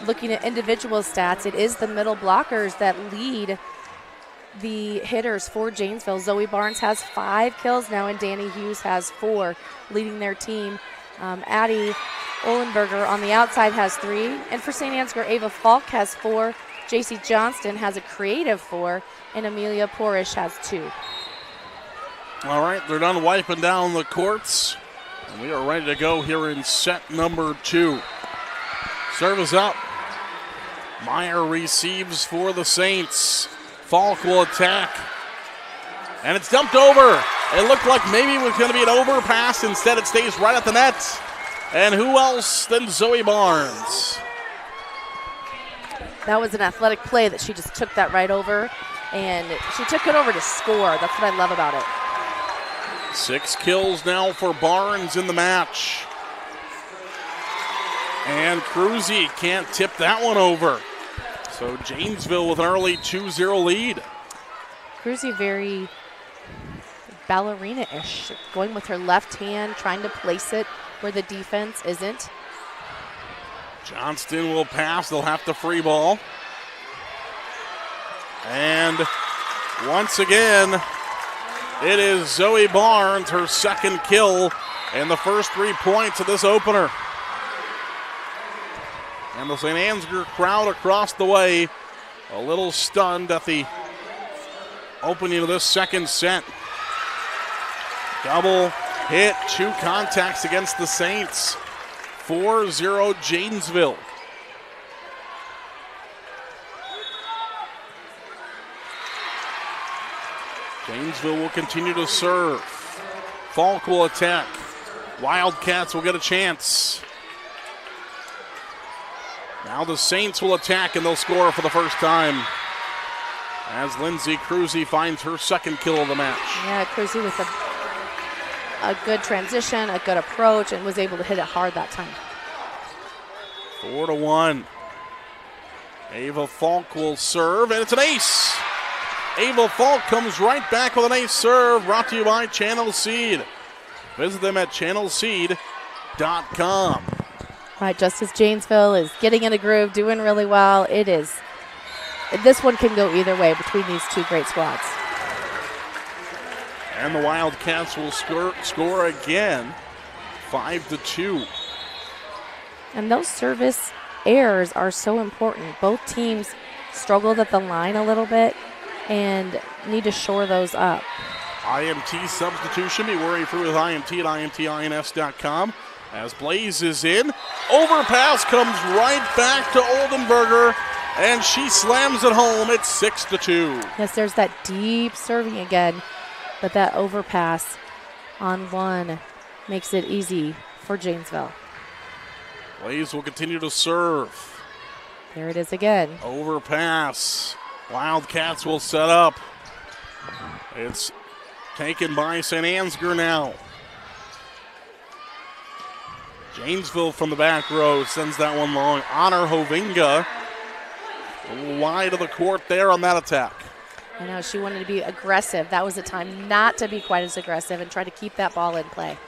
Looking at individual stats, it is the middle blockers that lead the hitters for Janesville. Zoe Barnes has 5 kills now, and Danny Hughes has 4, leading their team. Addie Ohlenberger on the outside has 3, and for St. Ansgar, Ava Falk has 4, JC Johnston has a creative 4, and Amelia Porish has 2. All right, they're done wiping down the courts, and we are ready to go here in set number 2. Serve is up. Meyer receives for the Saints. Falk will attack. And it's dumped over. It looked like maybe it was going to be an overpass. Instead, it stays right at the net. And who else than Zoe Barnes? That was an athletic play that she just took that right over. And she took it over to score. That's what I love about it. 6 kills now for Barnes in the match. And Cruzy can't tip that one over. So Janesville with an early 2-0 lead. Cruzy very ballerina-ish, going with her left hand, trying to place it where the defense isn't. Johnston will pass. They'll have to free ball. And Once again, it is Zoe Barnes, her second kill and the first 3 points of this opener. And the St. Ansgar crowd across the way a little stunned at the opening of this second set. Double hit, 2 contacts against the Saints. 4-0 Janesville. Janesville will continue to serve. Falk will attack. Wildcats will get a chance. Now the Saints will attack and they'll score for the first time as Lindsay Cruzy finds her second kill of the match. Yeah, Cruzy with a good transition, a good approach, and was able to hit it hard that time. 4-1. Ava Falk will serve, and it's an ace. Ava Falk comes right back with an ace serve, brought to you by Channel Seed. Visit them at channelseed.com. Right, just as Janesville is getting in a groove, doing really well, this one can go either way between these two great squads. And the Wildcats will score again, 5-2. And those service errors are so important. Both teams struggled at the line a little bit and need to shore those up. IMT substitution, be worry-free with IMT at IMTINS.com. As Blaze is in, overpass comes right back to Oldenburger, and she slams it home. It's 6-2. Yes, there's that deep serving again, but that overpass on one makes it easy for Janesville. Blaze will continue to serve. There it is again. Overpass. Wildcats will set up. It's taken by St. Ansgar now. Janesville from the back row sends that one long. Honor Hovinga a little wide of the court there on that attack. I know she wanted to be aggressive. That was a time not to be quite as aggressive and try to keep that ball in play.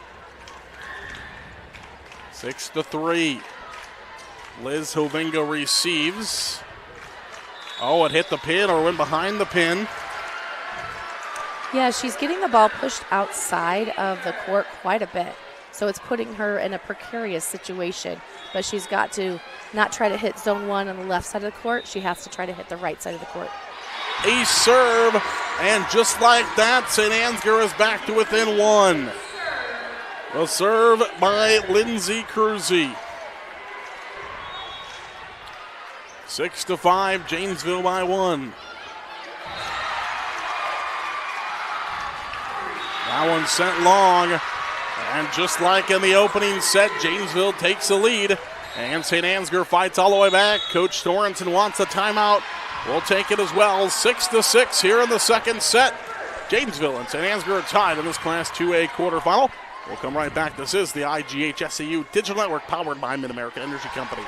6-3. Liz Hovinga receives. Oh, it hit the pin or went behind the pin. Yeah, she's getting the ball pushed outside of the court quite a bit. So it's putting her in a precarious situation. But she's got to not try to hit zone one on the left side of the court. She has to try to hit the right side of the court. Ace serve, and just like that, St. Ansgar is back to within one. The serve by Lindsay Cruzy. 6-5, Janesville by 1. That one sent long, and just like in the opening set, Janesville takes the lead, and St. Ansgar fights all the way back. Coach Sorensen wants a timeout. We'll take it as well. 6-6 here in the second set. Janesville and St. Ansgar are tied in this Class 2A quarterfinal. We'll come right back. This is the IGHSAU Digital Network powered by Mid-American Energy Company.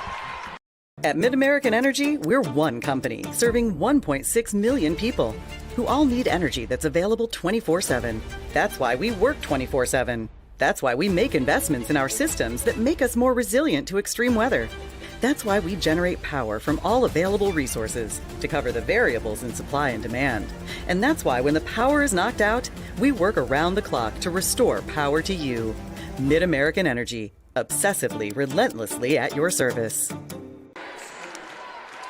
At Mid-American Energy, we're one company serving 1.6 million people who all need energy that's available 24/7. That's why we work 24/7. That's why we make investments in our systems that make us more resilient to extreme weather. That's why we generate power from all available resources to cover the variables in supply and demand. And that's why when the power is knocked out, we work around the clock to restore power to you. Mid-American Energy, obsessively, relentlessly at your service.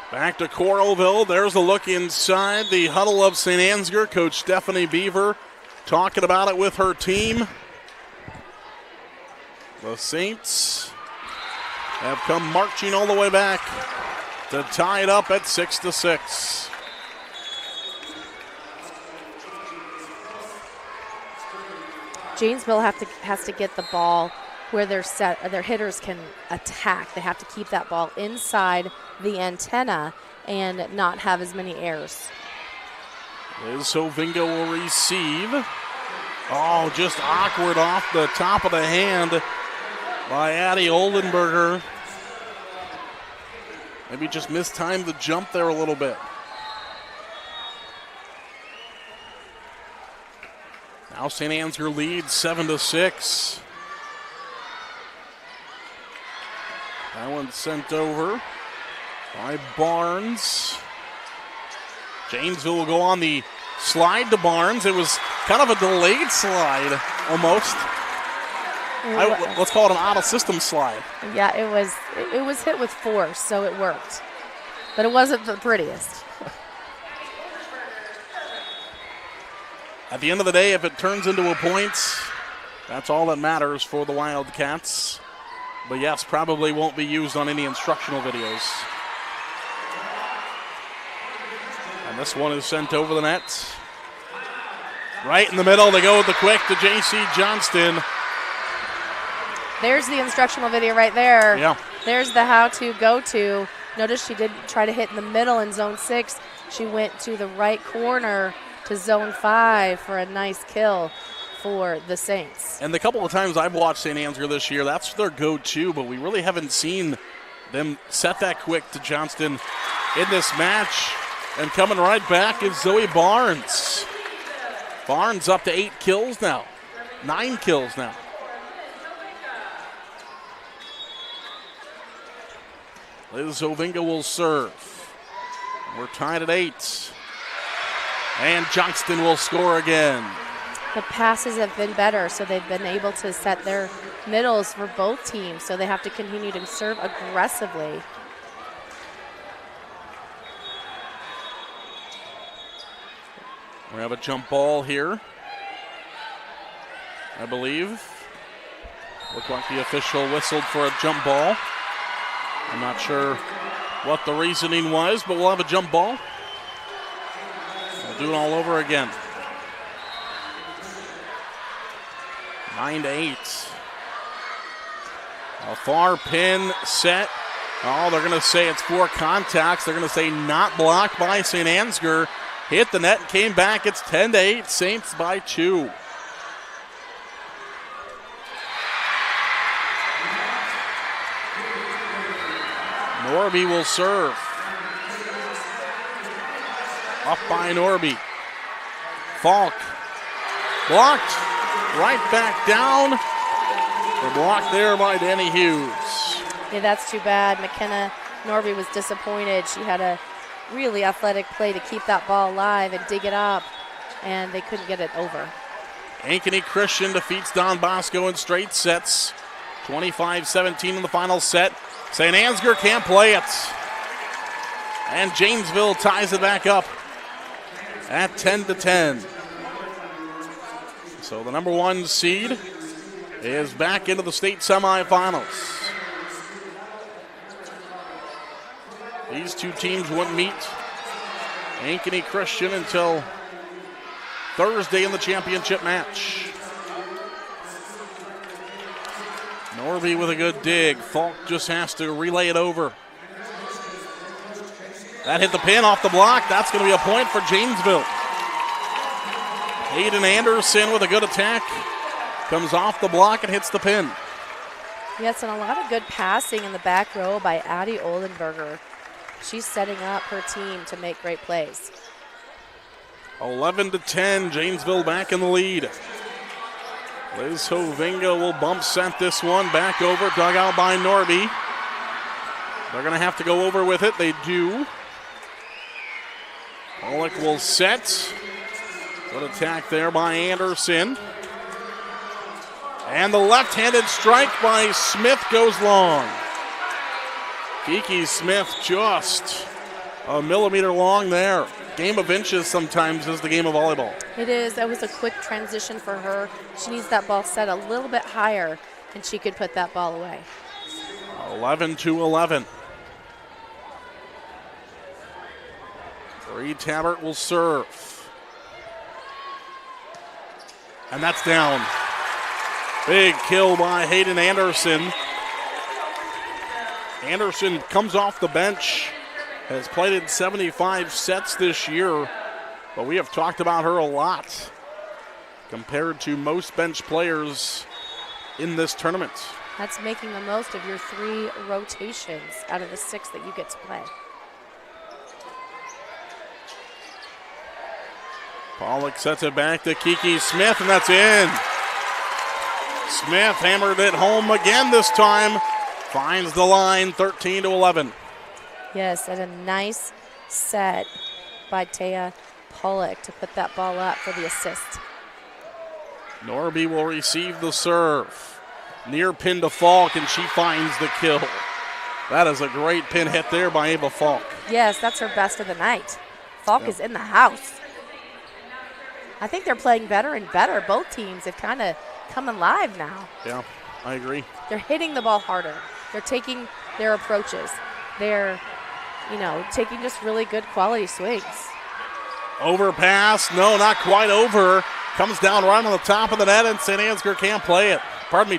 Back to Coralville. There's a look inside the huddle of St. Ansgar. Coach Stephanie Beaver talking about it with her team. The Saints have come marching all the way back to tie it up at 6-6. Janesville has to get the ball where their hitters can attack. They have to keep that ball inside the antenna and not have as many errors. Liz Hovinga will receive. Oh, just awkward off the top of the hand by Addie Oldenburger. Maybe just mistimed the jump there a little bit. Now St. Ansgar leads 7-6. That one sent over by Barnes. Janesville will go on the Slide to Barnes. It was kind of a delayed slide, almost. Let's call it an out-of-system slide. Yeah, it was hit with force, so it worked. But it wasn't the prettiest. At the end of the day, if it turns into a point, that's all that matters for the Wildcats. But yes, probably won't be used on any instructional videos. And this one is sent over the net. Right in the middle, they go with the quick to J.C. Johnston. There's the instructional video right there. Yeah. There's the how-to, go-to. Notice she didn't try to hit in the middle in zone 6. She went to the right corner to zone 5 for a nice kill for the Saints. And the couple of times I've watched St. Ansgar this year, that's their go-to, but we really haven't seen them set that quick to Johnston in this match. And coming right back is Zoe Barnes. Barnes up to 8 kills now. 9 kills now. Liz Ovinga will serve. We're tied at 8. And Johnston will score again. The passes have been better, so they've been able to set their middles for both teams, so they have to continue to serve aggressively. We have a jump ball here, I believe. Looked like the official whistled for a jump ball. I'm not sure what the reasoning was, but we'll have a jump ball. We'll do it all over again. 9-8. A far pin set. Oh, they're going to say it's 4 contacts. They're going to say not blocked by St. Ansgar. Hit the net and came back. It's 10-8. Saints by 2. Norby will serve. Up by Norby. Falk. Blocked. Right back down. They're blocked there by Danny Hughes. Yeah, that's too bad. McKenna Norby was disappointed. She had a really athletic play to keep that ball alive and dig it up, and they couldn't get it over. Ankeny Christian defeats Don Bosco in straight sets. 25-17 in the final set. St. Ansgar can't play it. And Janesville ties it back up at 10-10. So the number 1 seed is back into the state semifinals. These two teams wouldn't meet Ankeny Christian until Thursday in the championship match. Norby with a good dig. Falk just has to relay it over. That hit the pin off the block. That's going to be a point for Janesville. Hayden Anderson with a good attack. Comes off the block and hits the pin. Yes, and a lot of good passing in the back row by Addie Oldenberger. She's setting up her team to make great plays. 11-10, Janesville back in the lead. Liz Hovinga will bump set this one back over, dug out by Norby. They're going to have to go over with it. They do. Pollock will set. Good attack there by Anderson. And the left-handed strike by Smith goes long. Kiki Smith just a millimeter long there. Game of inches sometimes is the game of volleyball. It is. That was a quick transition for her. She needs that ball set a little bit higher, and she could put that ball away. 11-11. Bree Tabbert will serve. And that's down. Big kill by Hayden Anderson. Anderson comes off the bench, has played in 75 sets this year, but we have talked about her a lot compared to most bench players in this tournament. That's making the most of your 3 rotations out of the 6 that you get to play. Pollock sets it back to Kiki Smith, and that's in. Smith hammered it home again this time. Finds the line, 13-11. Yes, and a nice set by Taya Pollock to put that ball up for the assist. Norby will receive the serve. Near pin to Falk, and she finds the kill. That is a great pin hit there by Ava Falk. Yes, that's her best of the night. Falk is in the house. I think they're playing better and better. Both teams have kind of come alive now. Yeah, I agree. They're hitting the ball harder. They're taking their approaches. They're, taking just really good quality swings. Overpass. No, not quite over. Comes down right on the top of the net, and St. Ansgar can't play it.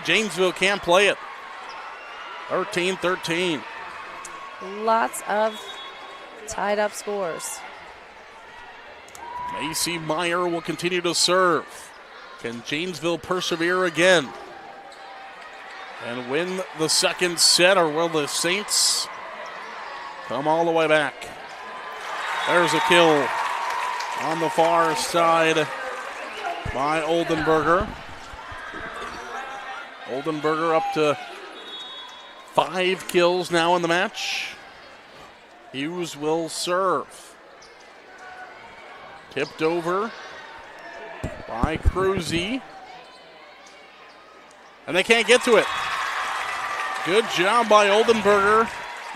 Janesville can't play it. 13-13. Lots of tied up scores. Macy Meyer will continue to serve. Can Janesville persevere again and win the second set, or will the Saints come all the way back? There's a kill on the far side by Oldenburger. Oldenburger up to 5 kills now in the match. Hughes will serve. Tipped over by Cruzy. And they can't get to it. Good job by Oldenburger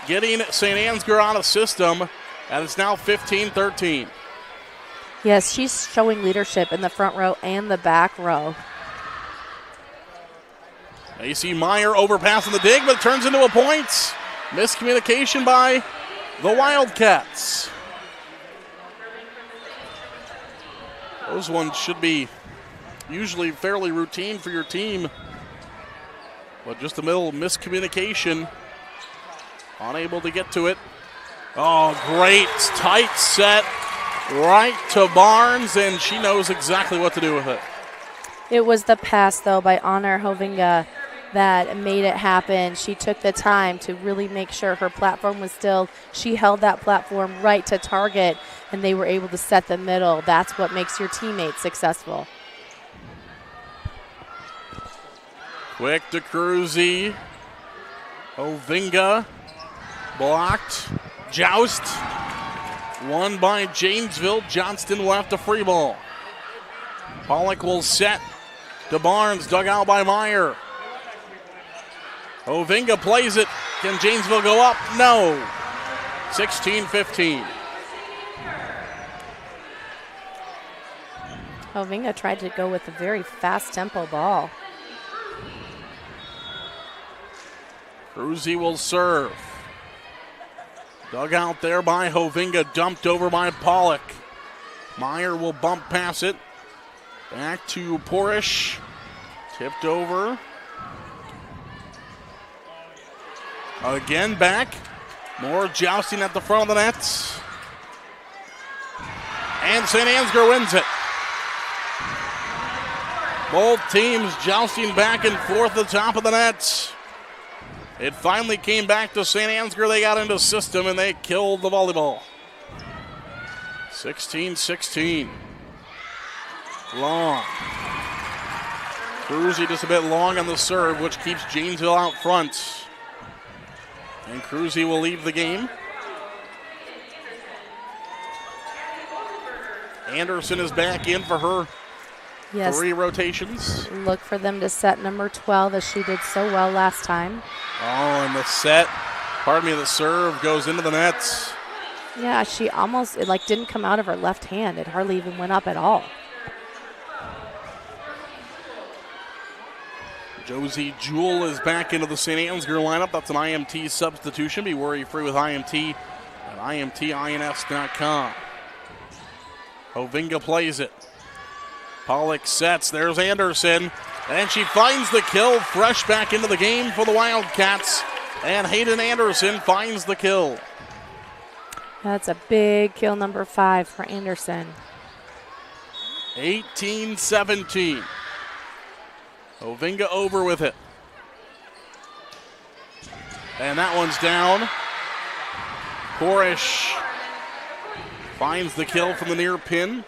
getting St. Ansgar out of system. And it's now 15-13. Yes, she's showing leadership in the front row and the back row. Macy Meyer overpassing the dig, but it turns into a point. Miscommunication by the Wildcats. Those ones should be usually fairly routine for your team. But just a little miscommunication. Unable to get to it. Oh, great tight set right to Barnes, and she knows exactly what to do with it. It was the pass, though, by Honor Hovinga that made it happen. She took the time to really make sure her platform was still. She held that platform right to target, and they were able to set the middle. That's what makes your teammates successful. Quick to Cruzy. Hovinga blocked. Joust. Won by Janesville. Johnston will have to free ball. Pollock will set to Barnes. Dug out by Meyer. Hovinga plays it. Can Janesville go up? No. 16-15. Hovinga tried to go with a very fast tempo ball. Cruzy will serve. Dug out there by Hovinga, dumped over by Pollock. Meyer will bump past it. Back to Porish. Tipped over. Again back. More jousting at the front of the net. And St. Ansgar wins it. Both teams jousting back and forth at the top of the net. It finally came back to St. Ansgar. They got into system and they killed the volleyball. 16-16. Long. Cruzy just a bit long on the serve, which keeps Janesville out front. And Cruzy will leave the game. Anderson is back in for her 3 rotations. Look for them to set number 12 as she did so well last time. Oh, and the serve goes into the nets. Yeah, she almost, didn't come out of her left hand. It hardly even went up at all. Josie Jewell is back into the St. Ansgar lineup. That's an IMT substitution. Be worry-free with IMT at IMTINS.com. Hovinga plays it. Pollock sets. There's Anderson. And she finds the kill. Fresh back into the game for the Wildcats. And Hayden Anderson finds the kill. That's a big kill, number 5 for Anderson. 18-17. Hovinga over with it. And that one's down. Porish finds the kill from the near pin.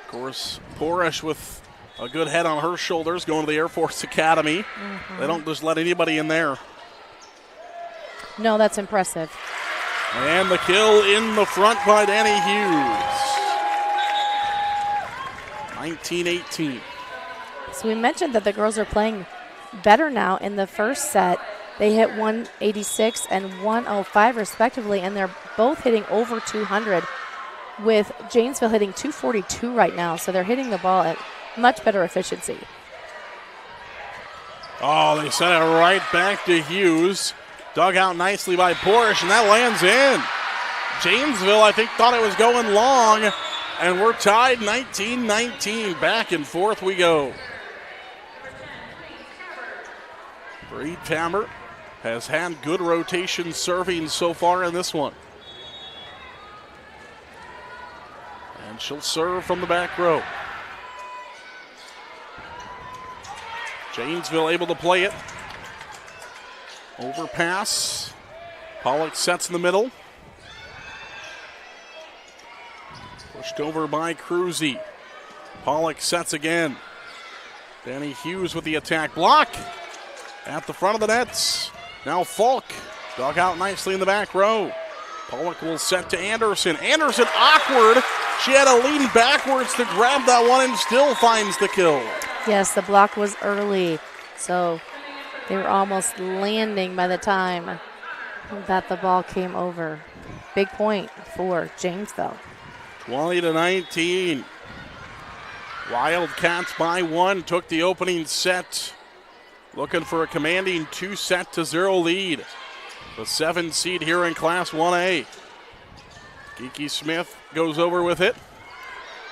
Of course, Porish with a good head on her shoulders going to the Air Force Academy. They don't just let anybody in there. No, that's impressive. And the kill in the front by Danny Hughes. 19-18. So we mentioned that the girls are playing better now. In the first set, they hit 186 and 105 respectively, and they're both hitting over 200, with Janesville hitting 242 right now. So they're hitting the ball at much better efficiency. Oh, they sent it right back to Hughes. Dug out nicely by Porsche, and that lands in. Janesville, I think, thought it was going long, and we're tied 19-19. Back and forth we go. Reed Tammer has had good rotation serving so far in this one. And she'll serve from the back row. Janesville able to play it. Overpass. Pollock sets in the middle. Pushed over by Cruzy. Pollock sets again. Danny Hughes with the attack block. At the front of the nets. Now Falk. Dug out nicely in the back row. Pollock will set to Anderson. Anderson awkward. She had to lean backwards to grab that one and still finds the kill. Yes, the block was early, so they were almost landing by the time that the ball came over. Big point for Janesville. 20-19. Wildcats by one. Took the opening set. Looking for a commanding 2-0 lead. The 7 seed here in Class 1A. Geeky Smith goes over with it.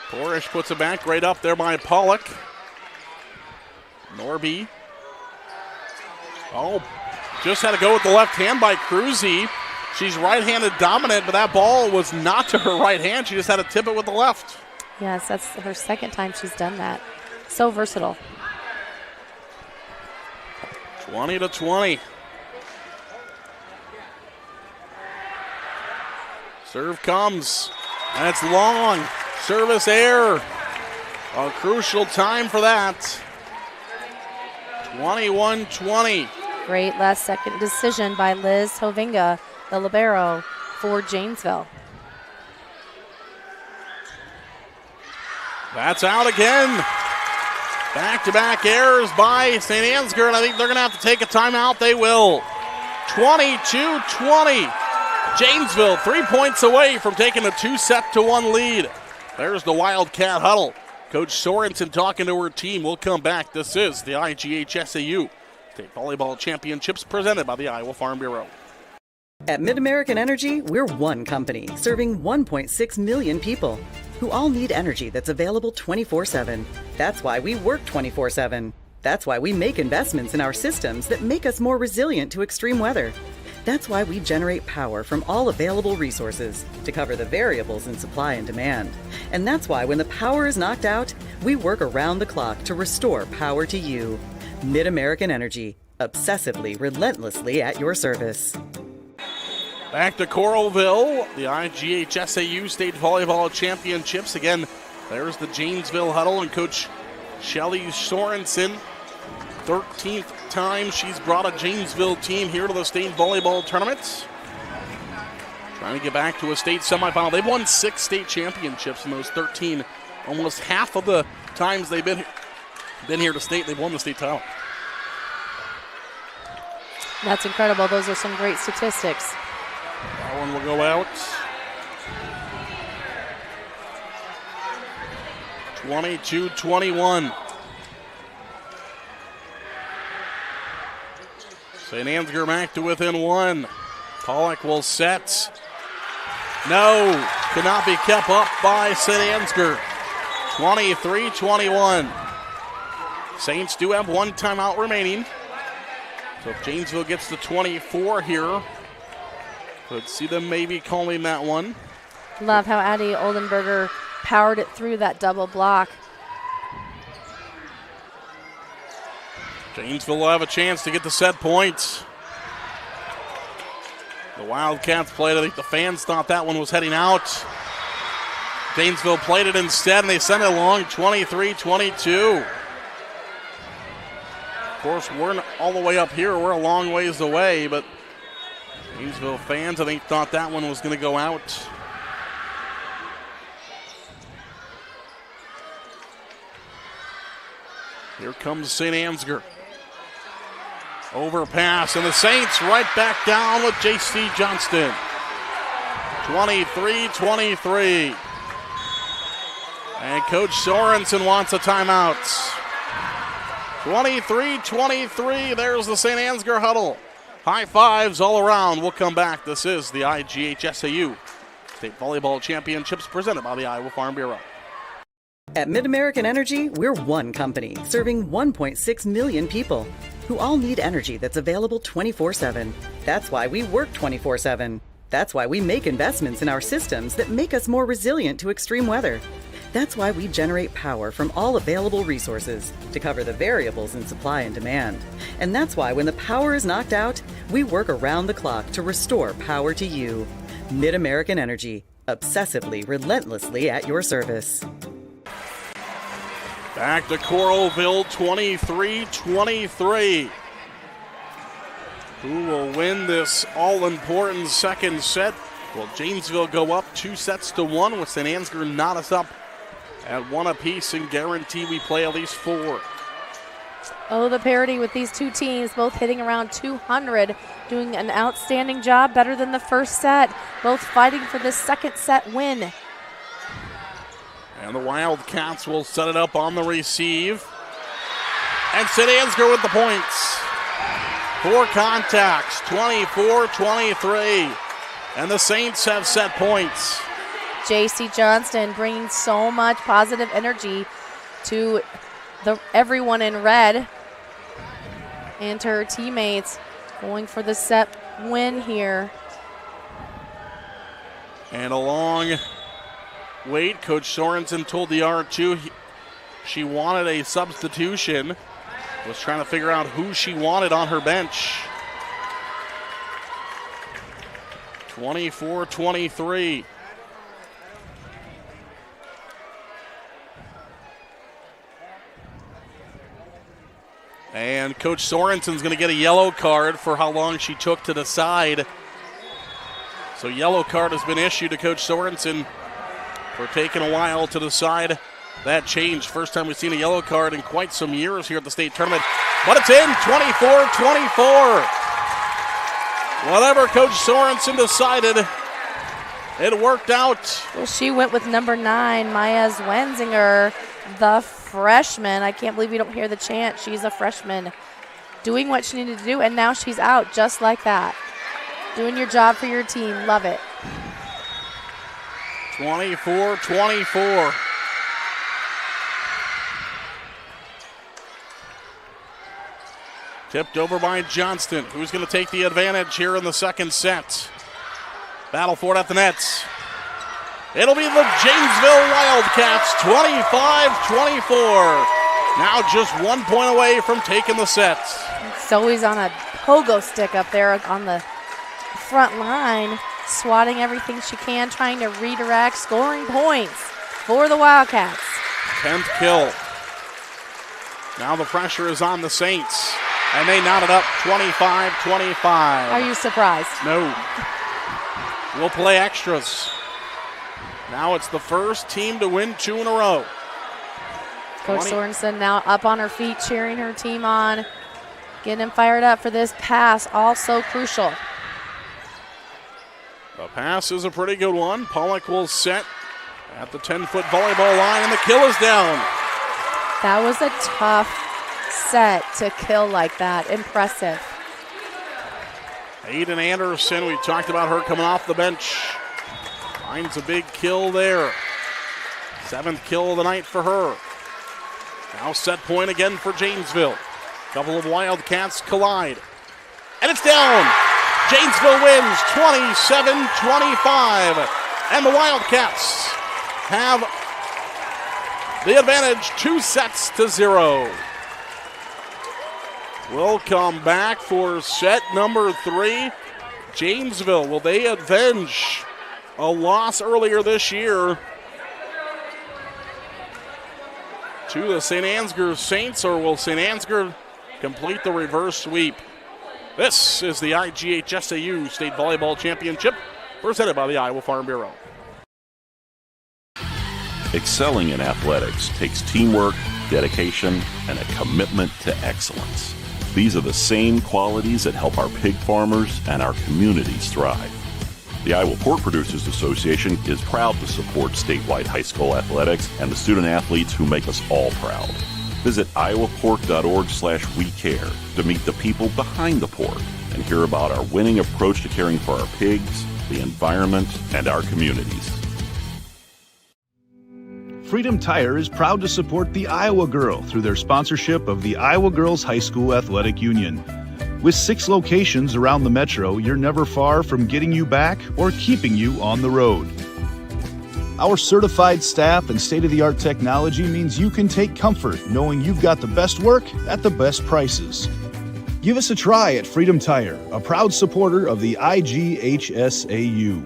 Porish puts it back right up there by Pollock. Norby. Oh, just had to go with the left hand by Cruzy. She's right-handed dominant, but that ball was not to her right hand. She just had to tip it with the left. Yes, that's her second time she's done that. So versatile. 20-20. Serve comes, and it's long. Service error. A crucial time for that. 21-20. Great last second decision by Liz Hovinga, the libero for Janesville. That's out again. Back-to-back errors by St. Ansgar, and I think they're going to have to take a timeout. They will. 22-20. Janesville 3 points away from taking a 2-1 lead. There's the Wildcat huddle. Coach Sorensen talking to her team. We'll come back. This is the IGHSAU State Volleyball Championships presented by the Iowa Farm Bureau. At Mid-American Energy, we're one company serving 1.6 million people who all need energy that's available 24/7. That's why we work 24/7. That's why we make investments in our systems that make us more resilient to extreme weather. That's why we generate power from all available resources to cover the variables in supply and demand. And that's why when the power is knocked out, we work around the clock to restore power to you. Mid-American Energy, obsessively, relentlessly at your service. Back to Coralville, the IGHSAU State Volleyball Championships. Again, there's the Janesville huddle and Coach Shelly Sorensen. 13th time she's brought a Janesville team here to the state volleyball tournament. Trying to get back to a state semifinal. They've won 6 state championships in those 13. Almost half of the times they've been here to state, they've won the state title. That's incredible. Those are some great statistics. That one will go out. 22-21. St. Ansgar back to within 1. Pollock will set. No, cannot be kept up by St. Ansgar. 23-21. Saints do have 1 timeout remaining. So if Janesville gets to 24 here, could see them maybe calling that one. Love how Addie Oldenburger powered it through that double block. Janesville will have a chance to get the set points. The Wildcats played. I think the fans thought that one was heading out. Janesville played it instead, and they sent it along 23-22. Of course, we're all the way up here. We're a long ways away, but Janesville fans, I think, thought that one was going to go out. Here comes St. Ansgar. Overpass, and the Saints right back down with J.C. Johnston. 23-23. And Coach Sorensen wants a timeout. 23-23, there's the St. Ansgar huddle. High fives all around. We'll come back. This is the IGHSAU State Volleyball Championships presented by the Iowa Farm Bureau. At Mid-American Energy, we're one company serving 1.6 million people who all need energy that's available 24/7. That's why we work 24/7. That's why we make investments in our systems that make us more resilient to extreme weather. That's why we generate power from all available resources to cover the variables in supply and demand. And that's why when the power is knocked out, we work around the clock to restore power to you. Mid-American Energy, obsessively, relentlessly at your service. Back to Coralville, 23-23. Who will win this all-important second set? Will Janesville go up 2-1 with St. Ansgar knot us up at one apiece and guarantee we play at least 4? Oh, the parity with these two teams, both hitting around 200, doing an outstanding job, better than the first set, both fighting for this second set win. And the Wildcats will set it up on the receive. And St. Ansgar with the points. 4 contacts, 24-23. And the Saints have set points. J.C. Johnston bringing so much positive energy to everyone in red and to her teammates, going for the set win here. And a long wait. Coach Sorensen told the R2 she wanted a substitution. Was trying to figure out who she wanted on her bench. 24-23. And Coach Sorensen's going to get a yellow card for how long she took to decide. So yellow card has been issued to Coach Sorensen for taking a while to decide that change. First time we've seen a yellow card in quite some years here at the state tournament. But it's in, 24-24. Whatever Coach Sorensen decided, it worked out. Well, she went with number 9, Maya Zwenzinger, the freshman. I can't believe you don't hear the chant. She's a freshman doing what she needed to do, and now she's out just like that. Doing your job for your team. Love it. 24-24. Tipped over by Johnston, who's going to take the advantage here in the second set. Battle for it at the nets. It'll be the Janesville Wildcats, 25-24. Now just 1 point away from taking the set. Zoe's on a pogo stick up there on the front line, swatting everything she can, trying to redirect, scoring points for the Wildcats. 10th kill. Now the pressure is on the Saints, and they knot it up 25-25. Are you surprised? No. We'll play extras. Now it's the first team to win 2 in a row. Coach Sorensen now up on her feet, cheering her team on, getting them fired up for this pass, also crucial. The pass is a pretty good one. Pollock will set at the 10-foot volleyball line, and the kill is down. That was a tough set to kill like that. Impressive. Aiden Anderson, we talked about her coming off the bench. Finds a big kill there. 7th kill of the night for her. Now set point again for Janesville. Couple of Wildcats collide. And it's down. Janesville wins 27-25. And the Wildcats have the advantage 2-0. We'll come back for set number 3. Janesville, will they avenge a loss earlier this year to the St. Ansgar Saints, or will St. Ansgar complete the reverse sweep? This is the IGHSAU State Volleyball Championship, presented by the Iowa Farm Bureau. Excelling in athletics takes teamwork, dedication, and a commitment to excellence. These are the same qualities that help our pig farmers and our communities thrive. The Iowa Pork Producers Association is proud to support statewide high school athletics and the student athletes who make us all proud. Visit iowapork.org/WeCare to meet the people behind the pork and hear about our winning approach to caring for our pigs, the environment, and our communities. Freedom Tire is proud to support the Iowa Girl through their sponsorship of the Iowa Girls High School Athletic Union. With 6 locations around the metro, you're never far from getting you back or keeping you on the road. Our certified staff and state-of-the-art technology means you can take comfort knowing you've got the best work at the best prices. Give us a try at Freedom Tire, a proud supporter of the IGHSAU.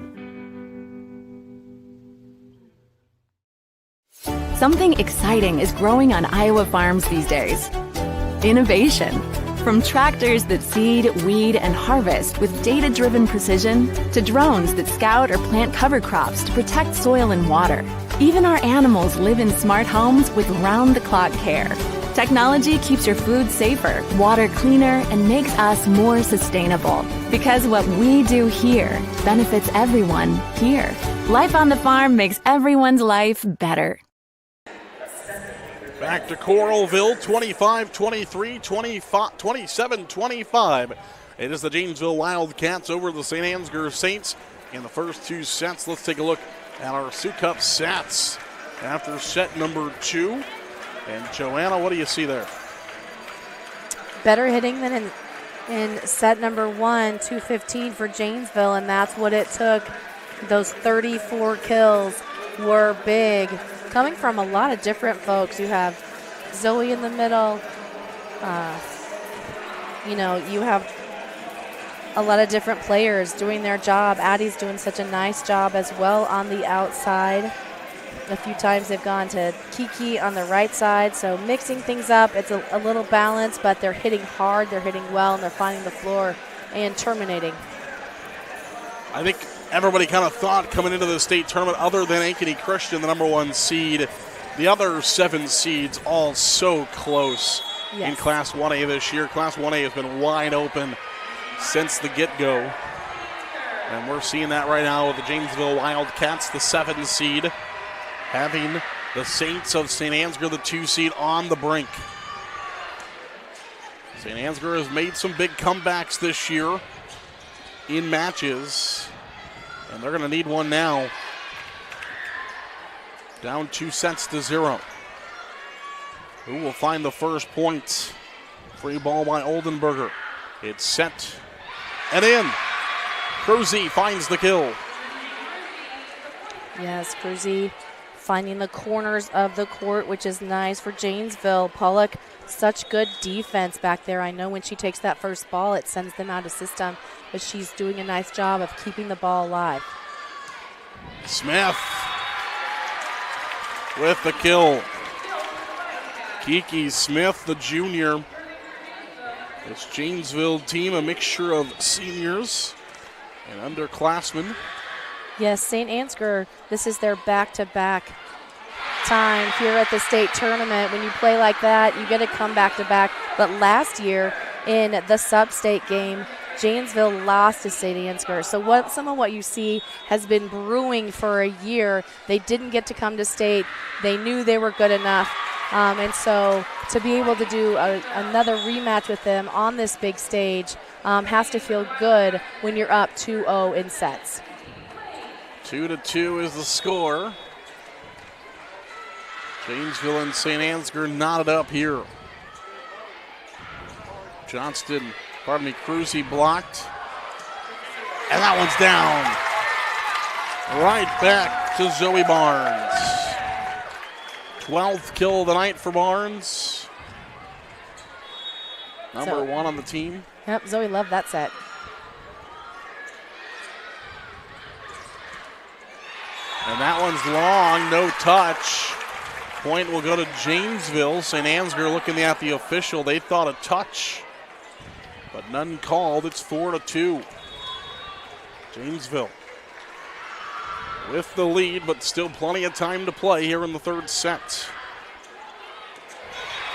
Something exciting is growing on Iowa farms these days. Innovation. From tractors that seed, weed, and harvest with data-driven precision to drones that scout or plant cover crops to protect soil and water. Even our animals live in smart homes with round-the-clock care. Technology keeps your food safer, water cleaner, and makes us more sustainable. Because what we do here benefits everyone here. Life on the farm makes everyone's life better. Back to Coralville, 25-23, 27-25. It is the Janesville Wildcats over the St. Ansgar Saints in the first 2 sets. Let's take a look at our Sioux Cup stats after set number 2. And Joanna, what do you see there? Better hitting than in set number 1, 215 for Janesville, and that's what it took. Those 34 kills were big. Coming from a lot of different folks. You have Zoe in the middle. You have a lot of different players doing their job. Addie's doing such a nice job as well on the outside. A few times they've gone to Kiki on the right side, so mixing things up. It's a little balanced, but they're hitting hard, they're hitting well, and they're finding the floor and terminating. I think everybody kind of thought coming into the state tournament, other than Ankeny Christian, the number 1 seed, the other 7 seeds all so close in Class 1A this year. Class 1A has been wide open since the get-go. And we're seeing that right now with the Janesville Wildcats, the 7 seed, having the Saints of St. Ansgar, the 2 seed, on the brink. St. Ansgar has made some big comebacks this year in matches, and they're going to need one now. Down 2-0. Who will find the first point? Free ball by Oldenburger. It's set and in. Cruzy finds the kill. Yes, Cruzy finding the corners of the court, which is nice for Janesville. Pollock, such good defense back there. I know when she takes that first ball, it sends them out of system, but she's doing a nice job of keeping the ball alive. Smith with the kill. Kiki Smith, the junior. This Janesville team, a mixture of seniors and underclassmen. Yes, St. Ansgar, this is their back-to-back time here at the state tournament. When you play like that, you get to come back-to-back. But last year in the sub-state game, Janesville lost to St. Ansgar. So some of what you see has been brewing for a year. They didn't get to come to state. They knew they were good enough. And so to be able to do another rematch with them on this big stage has to feel good when you're up 2-0 in sets. 2-2 is the score. Janesville and St. Ansgar knotted up here. Cruzy blocked. And that one's down. Right back to Zoe Barnes. 12th kill of the night for Barnes. Number 1 on the team. Yep, Zoe loved that set. And that one's long, no touch. Point will go to Janesville. St. Ansgar looking at the official. They thought a touch, but none called. It's 4-2. Janesville with the lead, but still plenty of time to play here in the third set.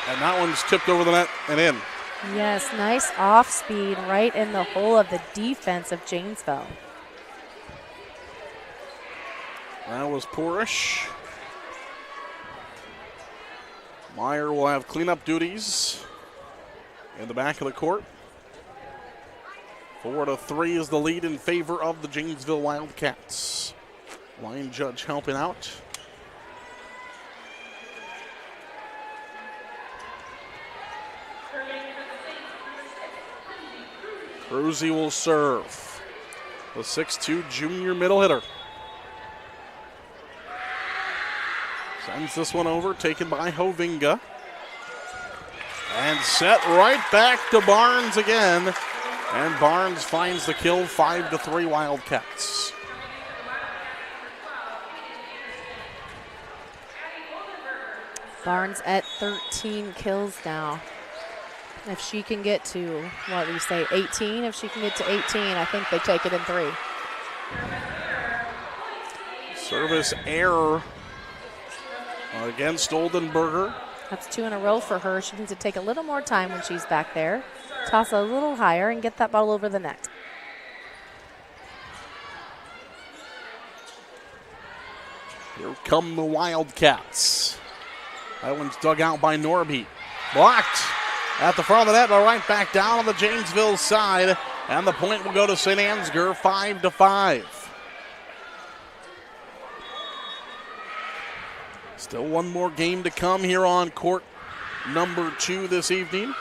And that one's tipped over the net and in. Yes, nice off speed right in the hole of the defense of Janesville. That was Porish. Meyer will have cleanup duties in the back of the court. 4-3 is the lead in favor of the Janesville Wildcats. Line judge helping out. Cruzy will serve. The 6'2 junior middle hitter. Sends this one over, taken by Hovinga. And set right back to Barnes again. And Barnes finds the kill, 5-3 Wildcats. Barnes at 13 kills now. If she can get to, what do you say, 18? If she can get to 18, I think they take it in 3. Service error against Oldenburger. That's 2 in a row for her. She needs to take a little more time when she's back there. Toss a little higher and get that ball over the net. Here come the Wildcats. That one's dug out by Norby. Blocked at the front of the net, but right back down on the Janesville side. And the point will go to St. Ansgar, 5-5. Still one more game to come here on court number 2 this evening.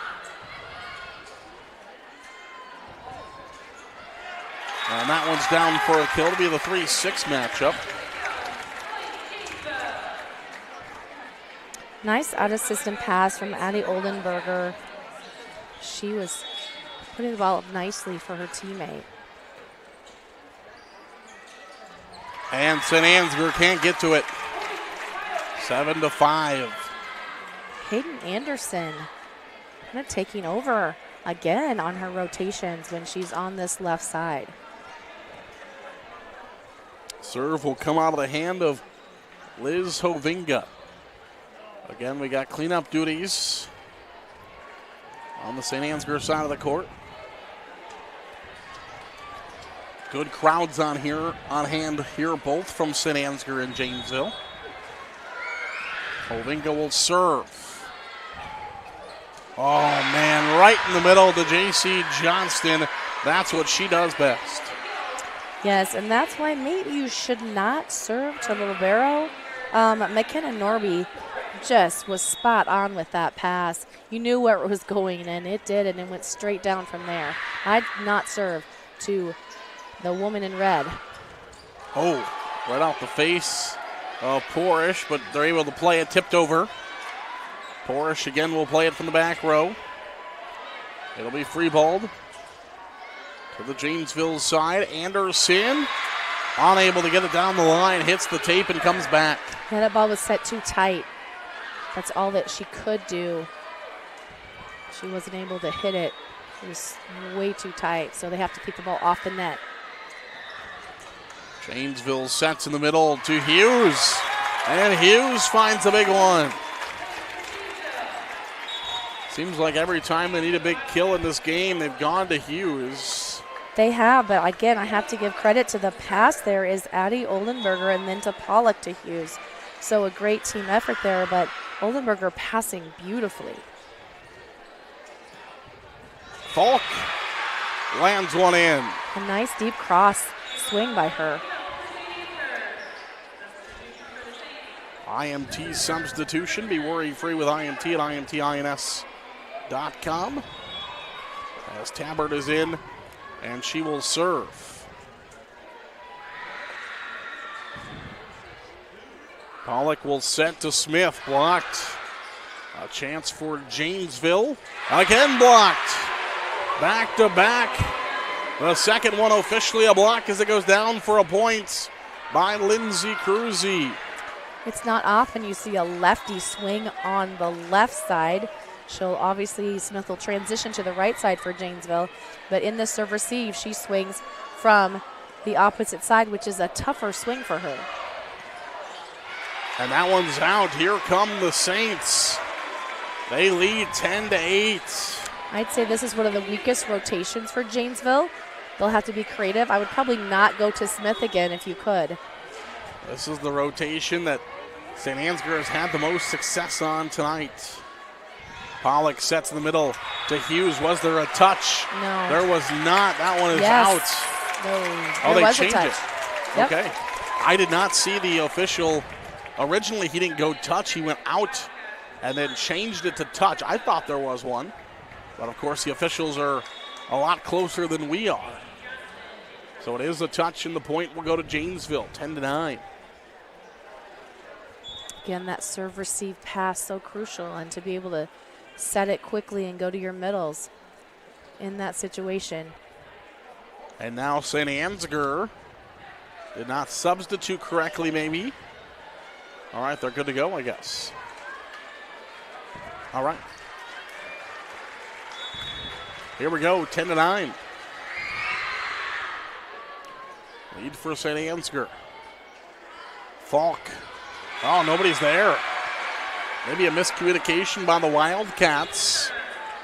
And that one's down for a kill to be the 3-6 matchup. Nice out-of-system pass from Addie Oldenburger. She was putting the ball up nicely for her teammate. And St. Ansgar can't get to it. 7-5. Hayden Anderson kind of taking over again on her rotations when she's on this left side. Serve will come out of the hand of Liz Hovinga. Again, we got cleanup duties on the St. Ansgar side of the court. Good crowds on hand here, both from St. Ansgar and Janesville. Hovinga will serve. Oh, man, right in the middle to J.C. Johnston. That's what she does best. Yes, and that's why maybe you should not serve to libero. McKenna Norby just was spot on with that pass. You knew where it was going, and it did, and it went straight down from there. I'd not serve to the woman in red. Oh, right off the face of Porish, but they're able to play it tipped over. Porish again will play it from the back row. It'll be free balled to the Janesville side. Anderson unable to get it down the line, hits the tape and comes back. Yeah, that ball was set too tight. That's all that she could do. She wasn't able to hit it. It was way too tight, so they have to keep the ball off the net. Janesville sets in the middle to Hughes, and Hughes finds a big one. Seems like every time they need a big kill in this game, they've gone to Hughes. They have, but again, I have to give credit to the pass there is Addie Oldenburger and then to Pollock to Hughes. So a great team effort there, but Oldenburger passing beautifully. Falk lands one in. A nice deep cross swing by her. IMT substitution. Be worry-free with IMT at IMTINS.com. As Tabbert is in, and she will serve. Pollock will set to Smith, blocked. A chance for Janesville. Again blocked. Back to back. The second one officially a block as it goes down for a point by Lindsay Cruzy. It's not often you see a lefty swing on the left side. Smith will transition to the right side for Janesville, but in the serve receive, she swings from the opposite side, which is a tougher swing for her. And that one's out. Here come the Saints. They lead 10-8. I'd say this is one of the weakest rotations for Janesville. They'll have to be creative. I would probably not go to Smith again if you could. This is the rotation that St. Ansgar has had the most success on tonight. Pollock sets in the middle to Hughes. Was there a touch? No. There was not. That one is out. No. They was changed a touch. it. Yep. Okay. I did not see the official. Originally, he didn't go touch. He went out and then changed it to touch. I thought there was one. But, of course, the officials are a lot closer than we are. So it is a touch, and the point will go to Janesville, 10-9. Again, that serve receive pass so crucial, and to be able to set it quickly and go to your middles in that situation. And now St. Ansgar did not substitute correctly, maybe. All right, they're good to go, I guess. All right. Here we go, 10-9. Lead for St. Ansgar. Falk. Oh, nobody's there. Maybe a miscommunication by the Wildcats.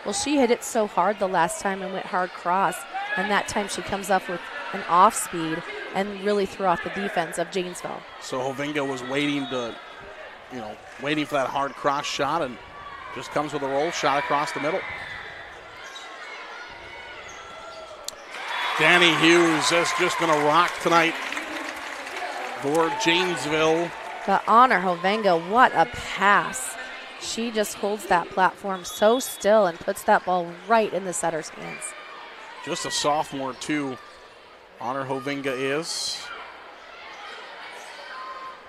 Well, she hit it so hard the last time and went hard cross, and that time she comes up with an off speed and really threw off the defense of Janesville. So Hovinga was waiting waiting for that hard cross shot, and just comes with a roll shot across the middle. Danny Hughes has just been a rock tonight for Janesville. But Honor Hovenga, what a pass. She just holds that platform so still and puts that ball right in the setter's hands. Just a sophomore, too. Honor Hovinga is.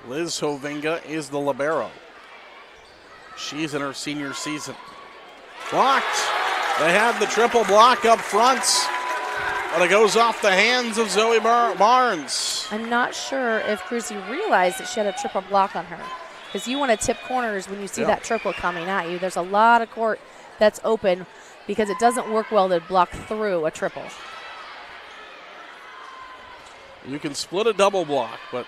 Liz Hovinga is the libero. She's in her senior season. Blocked. They had the triple block up front, but it goes off the hands of Zoe Barnes. I'm not sure if Cruzy realized that she had a triple block on her, because you want to tip corners when you see that triple coming at you. There's a lot of court that's open because it doesn't work well to block through a triple. You can split a double block, but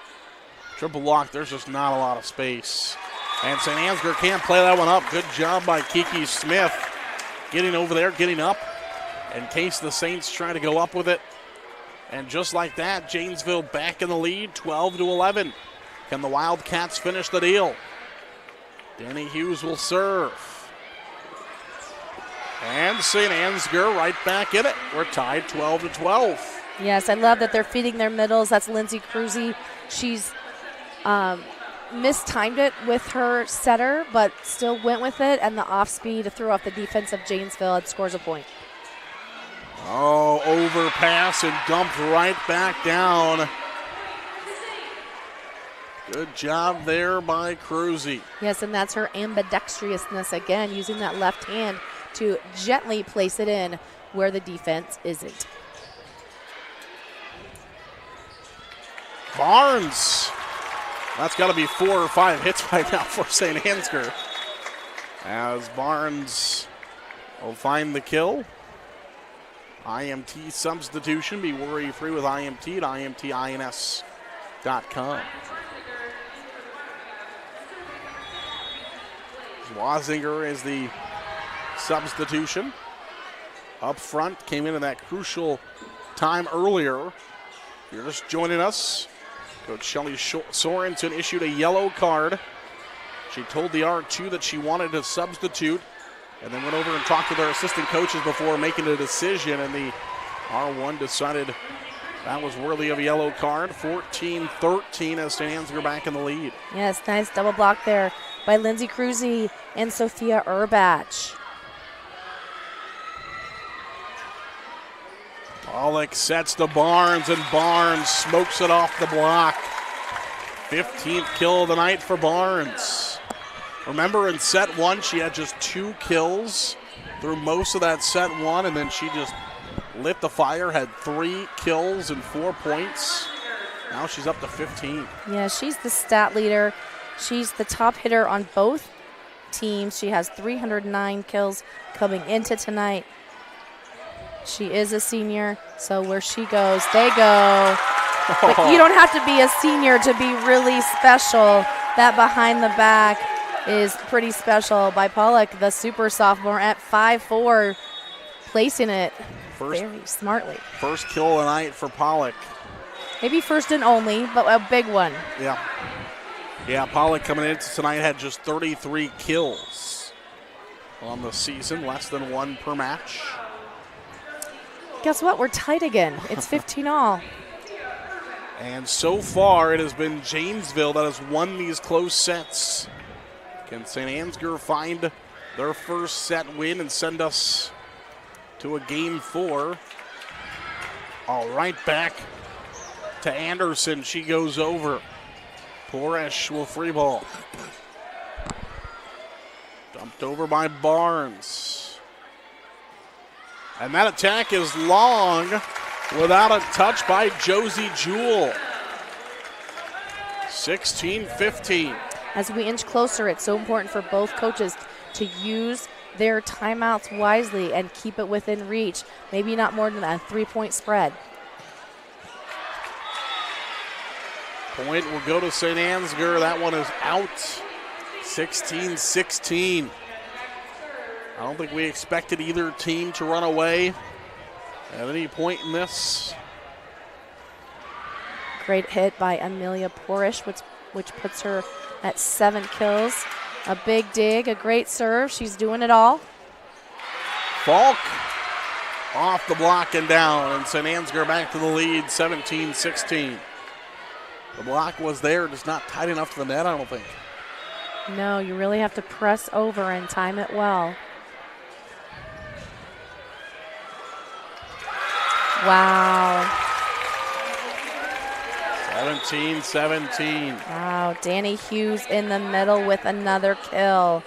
triple block, there's just not a lot of space. And St. Ansgar can't play that one up. Good job by Kiki Smith getting over there, getting up, in case the Saints try to go up with it. And just like that, Janesville back in the lead, 12-11. Can the Wildcats finish the deal? Danny Hughes will serve. And St. Ansgar right back in it. We're tied 12-12. Yes, I love that they're feeding their middles. That's Lindsay Cruzy. She's mistimed it with her setter, but still went with it, and the off speed threw off the defense of Janesville and scores a point. Oh, overpass and dumped right back down. Good job there by Cruzy. Yes, and that's her ambidextrousness again, using that left hand to gently place it in where the defense isn't. Barnes. That's got to be 4 or 5 hits right now for St. Ansgar, as Barnes will find the kill. IMT substitution. Be worry-free with IMT at imtins.com. Wazinger is the substitution. Up front, came in that crucial time earlier. If you're just joining us, Coach Shelley Sorensen issued a yellow card. She told the R2 that she wanted to substitute, and then went over and talked with her assistant coaches before making a decision, and the R1 decided that was worthy of a yellow card. 14-13 as St. Ansgar back in the lead. Yes, nice double block there by Lindsay Cruzy and Sophia Urbach. Pollock sets to Barnes, and Barnes smokes it off the block. 15th kill of the night for Barnes. Remember, in set one, she had just 2 kills through most of that set one, and then she just lit the fire, had 3 kills and 4 points. Now she's up to 15. Yeah, she's the stat leader. She's the top hitter on both teams. She has 309 kills coming into tonight. She is a senior, so where she goes, they go. But you don't have to be a senior to be really special. That behind the back is pretty special by Pollock, the super sophomore at 5'4", placing it very smartly. First kill of the night for Pollock. Maybe first and only, but a big one. Yeah, Pollock coming into tonight had just 33 kills on the season, less than one per match. Guess what? We're tight again. It's 15 all. And so far, it has been Janesville that has won these close sets. Can St. Ansgar find their first set win and send us to a game 4? All right, back to Anderson. She goes over. Poresh will free ball. Dumped over by Barnes. And that attack is long without a touch by Josie Jewell. 16-15. As we inch closer, it's so important for both coaches to use their timeouts wisely and keep it within reach. Maybe not more than a 3-point spread. Point will go to St. Ansgar. That one is out. 16-16. I don't think we expected either team to run away at any point in this. Great hit by Amelia Porish, which puts her at 7 kills. A big dig, a great serve. She's doing it all. Falk off the block and down, and St. Ansgar back to the lead, 17-16. The block was there, just not tight enough to the net, I don't think. No, you really have to press over and time it well. Wow. 17-17. Wow, Danny Hughes in the middle with another kill.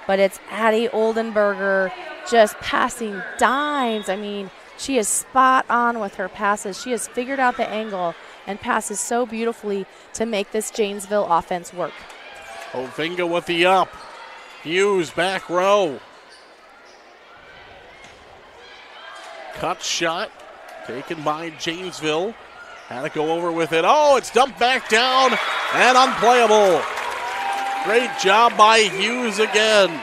But it's Addie Oldenburger just passing dimes. I mean, she is spot on with her passes. She has figured out the angle and passes so beautifully to make this Janesville offense work. Ovinga with the up. Hughes back row. Cut shot taken by Janesville. Had to go over with it. Oh, it's dumped back down and unplayable. Great job by Hughes again.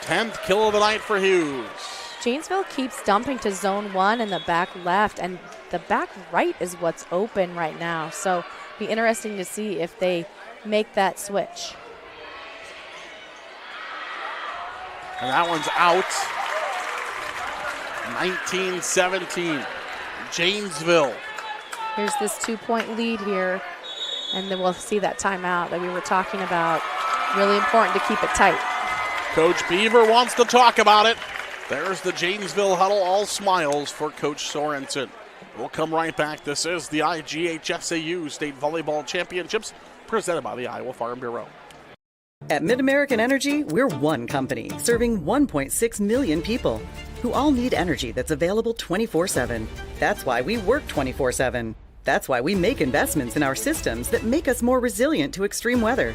10th kill of the night for Hughes. Janesville keeps dumping to zone 1 in the back left, and the back right is what's open right now. So be interesting to see if they make that switch. And that one's out. 19-17. Janesville. Here's this 2-point lead here, and then we'll see that timeout that we were talking about. Really important to keep it tight. Coach Beaver wants to talk about it. There's the Janesville huddle, all smiles for Coach Sorensen. We'll come right back. This is the IGHSAU State Volleyball Championships presented by the Iowa Farm Bureau. At MidAmerican Energy, we're one company serving 1.6 million people who all need energy that's available 24/7. That's why we work 24/7. That's why we make investments in our systems that make us more resilient to extreme weather.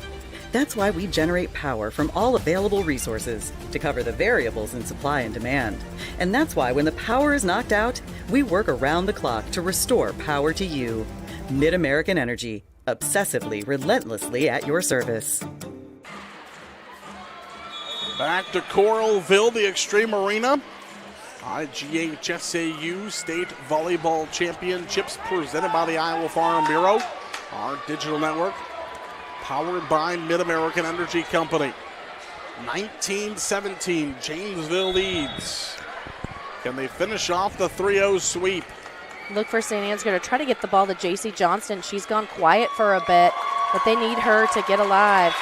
That's why we generate power from all available resources to cover the variables in supply and demand. And that's why when the power is knocked out, we work around the clock to restore power to you. MidAmerican Energy, obsessively, relentlessly at your service. Back to Coralville, the Extreme Arena. IGHSAU State Volleyball Championships presented by the Iowa Farm Bureau. Our digital network powered by MidAmerican Energy Company. 19-17, Janesville leads. Can they finish off the 3-0 sweep? Look for St. Ansgar to try to get the ball to J.C. Johnston. She's gone quiet for a bit, but they need her to get alive.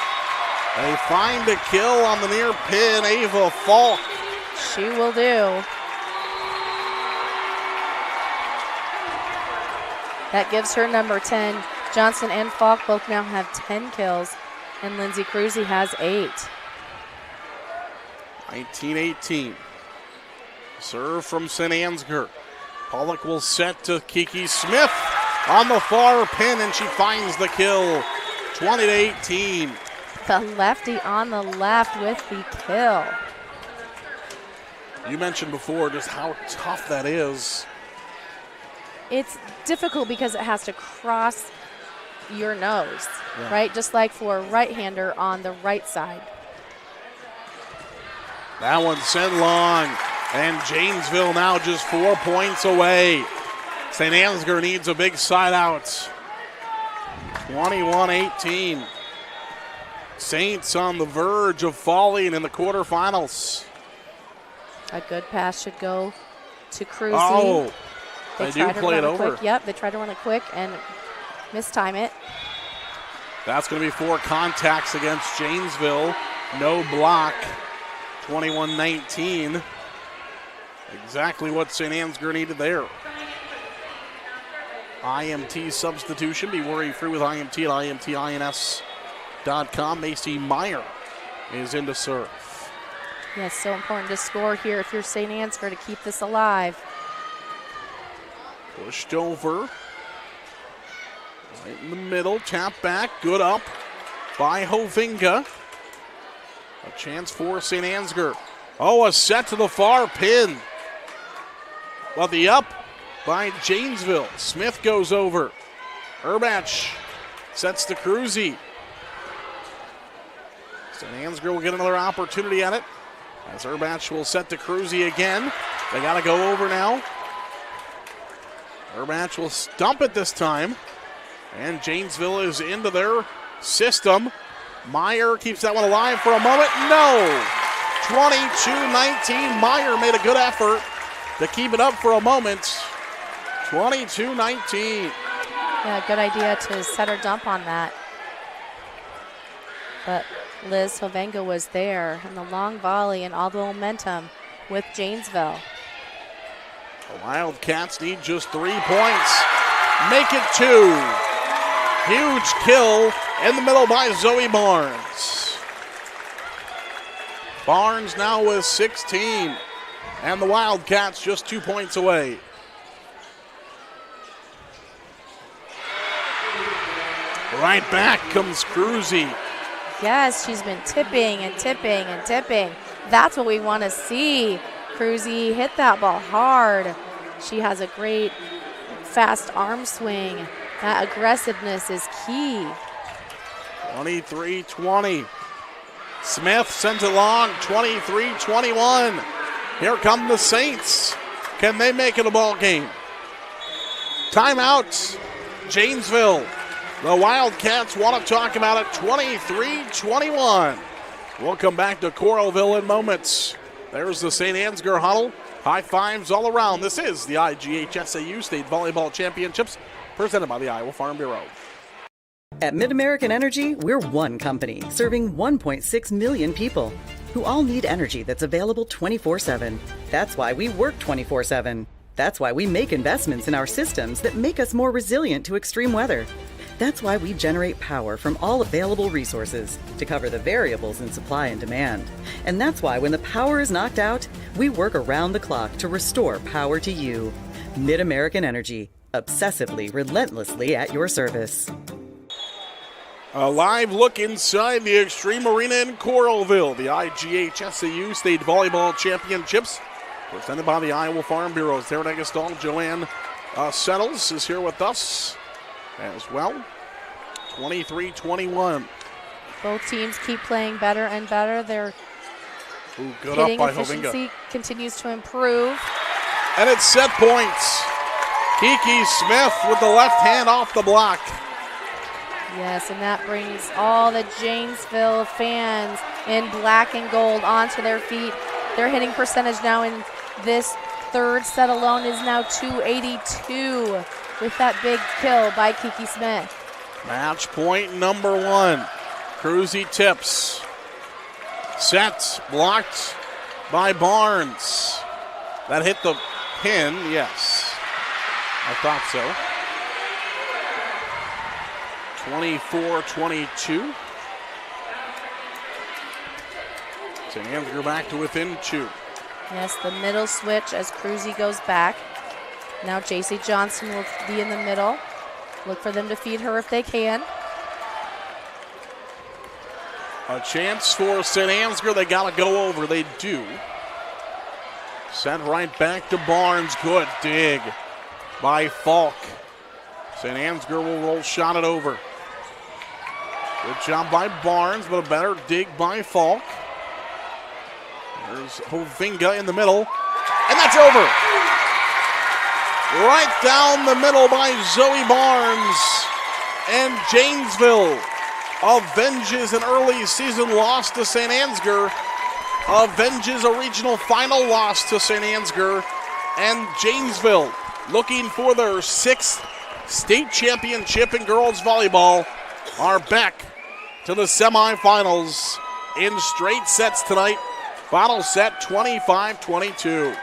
They find a kill on the near pin, Ava Falk. She will do. That gives her number 10. Johnson and Falk both now have 10 kills, and Lindsay Cruzy has 8. 19-18. Serve from St. Ansgar. Pollock will set to Kiki Smith on the far pin, and she finds the kill. 20-18. The lefty on the left with the kill. You mentioned before just how tough that is. It's difficult because it has to cross your nose, Yeah. right? Just like for a right-hander on the right side. That one sent long, and Janesville now just 4 points away. St. Ansgar needs a big side out. 21-18. Saints on the verge of falling in the quarterfinals. A good pass should go to Cruzy. Oh, they do try to play it run over. Quick. Yep, they try to run it quick and mistime it. That's going to be 4 contacts against Janesville. No block. 21-19. Exactly what St. Ansgar needed there. IMT substitution. Be worry-free with IMT at IMTINS.com. Macy Meyer is in to serve. Yeah, it's so important to score here if you're St. Ansgar to keep this alive. Pushed over. Right in the middle. Tap back. Good up by Hovinga. A chance for St. Ansgar. Oh, a set to the far pin. Well, the up by Janesville. Smith goes over. Urbach sets to Cruzy. St. Ansgar will get another opportunity at it. As Urbach will set to Cruzy again. They got to go over now. Urbach will stump it this time. And Janesville is into their system. Meyer keeps that one alive for a moment. No! 22-19. Meyer made a good effort to keep it up for a moment. 22-19. Yeah, good idea to set her dump on that. But Liz Hovenga was there, and the long volley and all the momentum with Janesville. The Wildcats need just 3 points. Make it 2. Huge kill in the middle by Zoe Barnes. Barnes now with 16, and the Wildcats just 2 points away. Right back comes Cruzy. Yes, she's been tipping and tipping and tipping. That's what we want to see. Cruzy hit that ball hard. She has a great fast arm swing. That aggressiveness is key. 23-20. Smith sent it long, 23-21. Here come the Saints. Can they make it a ball game? Timeout, Janesville. The Wildcats want to talk about it, 23-21. We'll come back to Coralville in moments. There's the St. Ansgar huddle. High fives all around. This is the IGHSAU State Volleyball Championships, presented by the Iowa Farm Bureau. At MidAmerican Energy, we're one company serving 1.6 million people who all need energy that's available 24/7. That's why we work 24/7. That's why we make investments in our systems that make us more resilient to extreme weather. That's why we generate power from all available resources to cover the variables in supply and demand. And that's why when the power is knocked out, we work around the clock to restore power to you. MidAmerican Energy, obsessively, relentlessly at your service. A live look inside the Extreme Arena in Coralville, the IGHSAU State Volleyball Championships, presented by the Iowa Farm Bureau. Sarah Negastal, Joanne Settles is here with us as well. 23-21. Both teams keep playing better and better. Their good hitting up by efficiency Hovinga. continues to improve. And it's set points. Kiki Smith with the left hand off the block. Yes, and that brings all the Janesville fans in black and gold onto their feet. Their hitting percentage now in this third set alone is now .282 with that big kill by Kiki Smith. Match point number 1. Cruzy tips. Set, blocked by Barnes. That hit the pin, yes. I thought so. 24-22. St. Ansgar back to within 2. Yes, the middle switch as Cruzy goes back. Now J.C. Johnson will be in the middle. Look for them to feed her if they can. A chance for St. Ansgar. They got to go over. They do. Sent right back to Barnes. Good dig by Falk. St. Ansgar will roll shot it over. Good job by Barnes, but a better dig by Falk. There's Hovinga in the middle, and that's over. Right down the middle by Zoe Barnes. And Janesville avenges an early season loss to St. Ansgar, avenges a regional final loss to St. Ansgar, and Janesville looking for their 6th state championship in girls volleyball are back to the semifinals in straight sets tonight. Final set 25-22.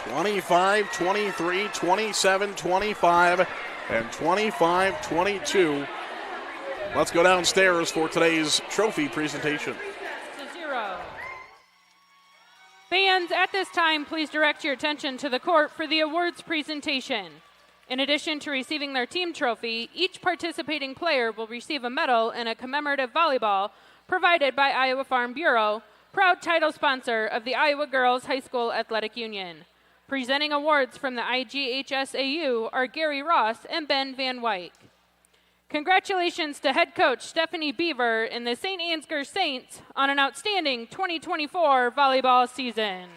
25-23, 27-25, and 25-22. Let's go downstairs for today's trophy presentation. Fans, at this time, please direct your attention to the court for the awards presentation. In addition to receiving their team trophy, each participating player will receive a medal and a commemorative volleyball provided by Iowa Farm Bureau, proud title sponsor of the Iowa Girls High School Athletic Union. Presenting awards from the IGHSAU are Gary Ross and Ben Van Wyk. Congratulations to head coach Stephanie Beaver and the St. Ansgar Saints on an outstanding 2024 volleyball season.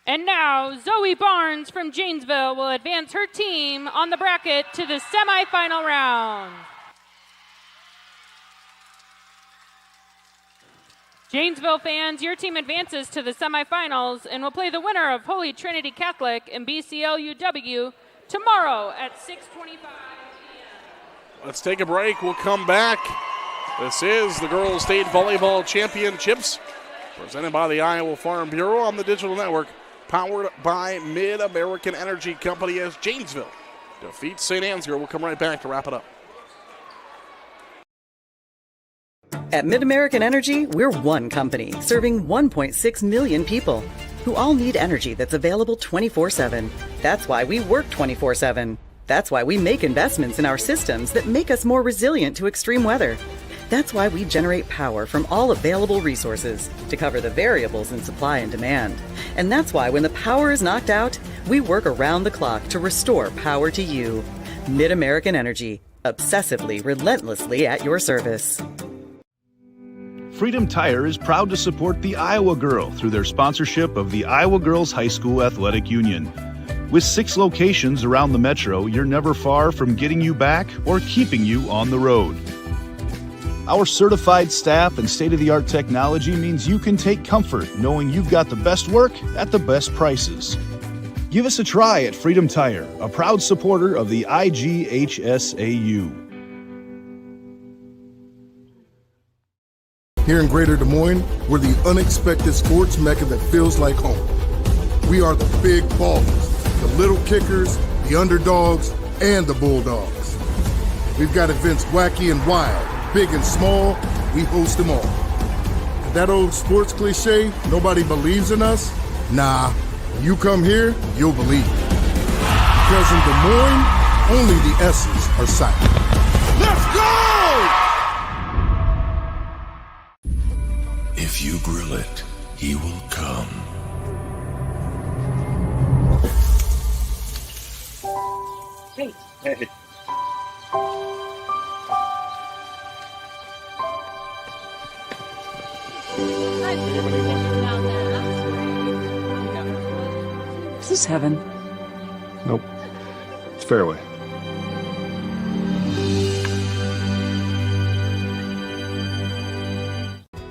And now, Zoe Barnes from Janesville will advance her team on the bracket to the semifinal round. Janesville fans, your team advances to the semifinals and will play the winner of Holy Trinity Catholic and BCLUW tomorrow at 6:25 p.m. Let's take a break. We'll come back. This is the Girls State Volleyball Championships presented by the Iowa Farm Bureau on the digital network, powered by Mid-American Energy Company as Janesville defeats St. Ansgar. We'll come right back to wrap it up. At Mid-American Energy, we're one company serving 1.6 million people who all need energy that's available 24/7. That's why we work 24/7. That's why we make investments in our systems that make us more resilient to extreme weather. That's why we generate power from all available resources to cover the variables in supply and demand. And that's why when the power is knocked out, we work around the clock to restore power to you. Mid-American Energy, obsessively, relentlessly at your service. Freedom Tire is proud to support the Iowa Girl through their sponsorship of the Iowa Girls High School Athletic Union. With 6 locations around the metro, you're never far from getting you back or keeping you on the road. Our certified staff and state-of-the-art technology means you can take comfort knowing you've got the best work at the best prices. Give us a try at Freedom Tire, a proud supporter of the IGHSAU. Here in Greater Des Moines, we're the unexpected sports mecca that feels like home. We are the big ballers, the little kickers, the underdogs, and the bulldogs. We've got events wacky and wild, big and small, we host them all. And that old sports cliche, nobody believes in us? Nah, when you come here, you'll believe it. Because in Des Moines, only the S's are silent. Let's go! If you grill it, he will come. Hey. Hey. Is this heaven? Nope. It's fairway.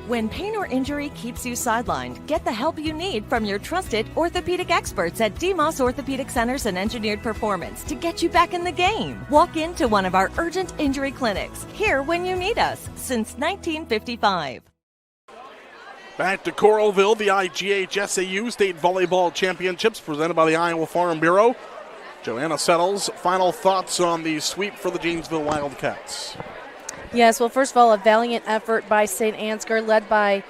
When pain or injury keeps you sidelined, get the help you need from your trusted orthopedic experts at DeMoss Orthopedic Centers and Engineered Performance to get you back in the game. Walk into one of our urgent injury clinics, here when you need us, since 1955. Back to Coralville, the IGHSAU State Volleyball Championships presented by the Iowa Farm Bureau. Joanna Settles, final thoughts on the sweep for the Janesville Wildcats. Yes, well, first of all, a valiant effort by St. Ansgar, led by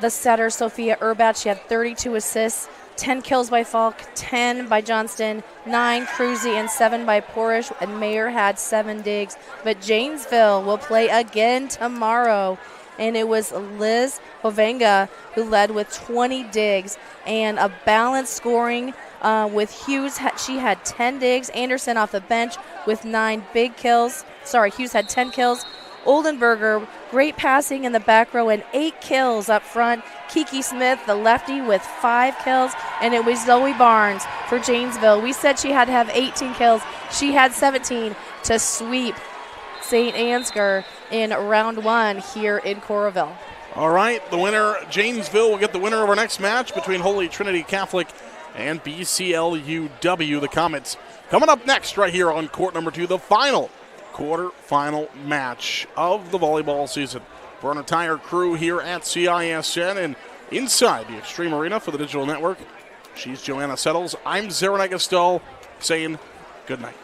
the setter, Sophia Urbach. She had 32 assists. 10 kills by Falk, 10 by Johnston, 9 Cruzy, and 7 by Porish, and Mayer had 7 digs. But Janesville will play again tomorrow, and it was Liz Hovenga who led with 20 digs and a balanced scoring with Hughes. She had 10 digs. Anderson off the bench with 9 big kills. Sorry, Hughes had 10 kills. Oldenburger, great passing in the back row and 8 kills up front. Kiki Smith, the lefty, with 5 kills. And it was Zoe Barnes for Janesville. We said she had to have 18 kills. She had 17 to sweep St. Ansgar in round 1 here in Coralville. All right, the winner, Janesville, will get the winner of our next match between Holy Trinity Catholic and BCLUW. The Comets coming up next right here on court number 2, the final quarterfinal match of the volleyball season. For an entire crew here at CISN and inside the Extreme Arena for the Digital Network, she's Joanna Settles. I'm Zaron Egestal saying good night.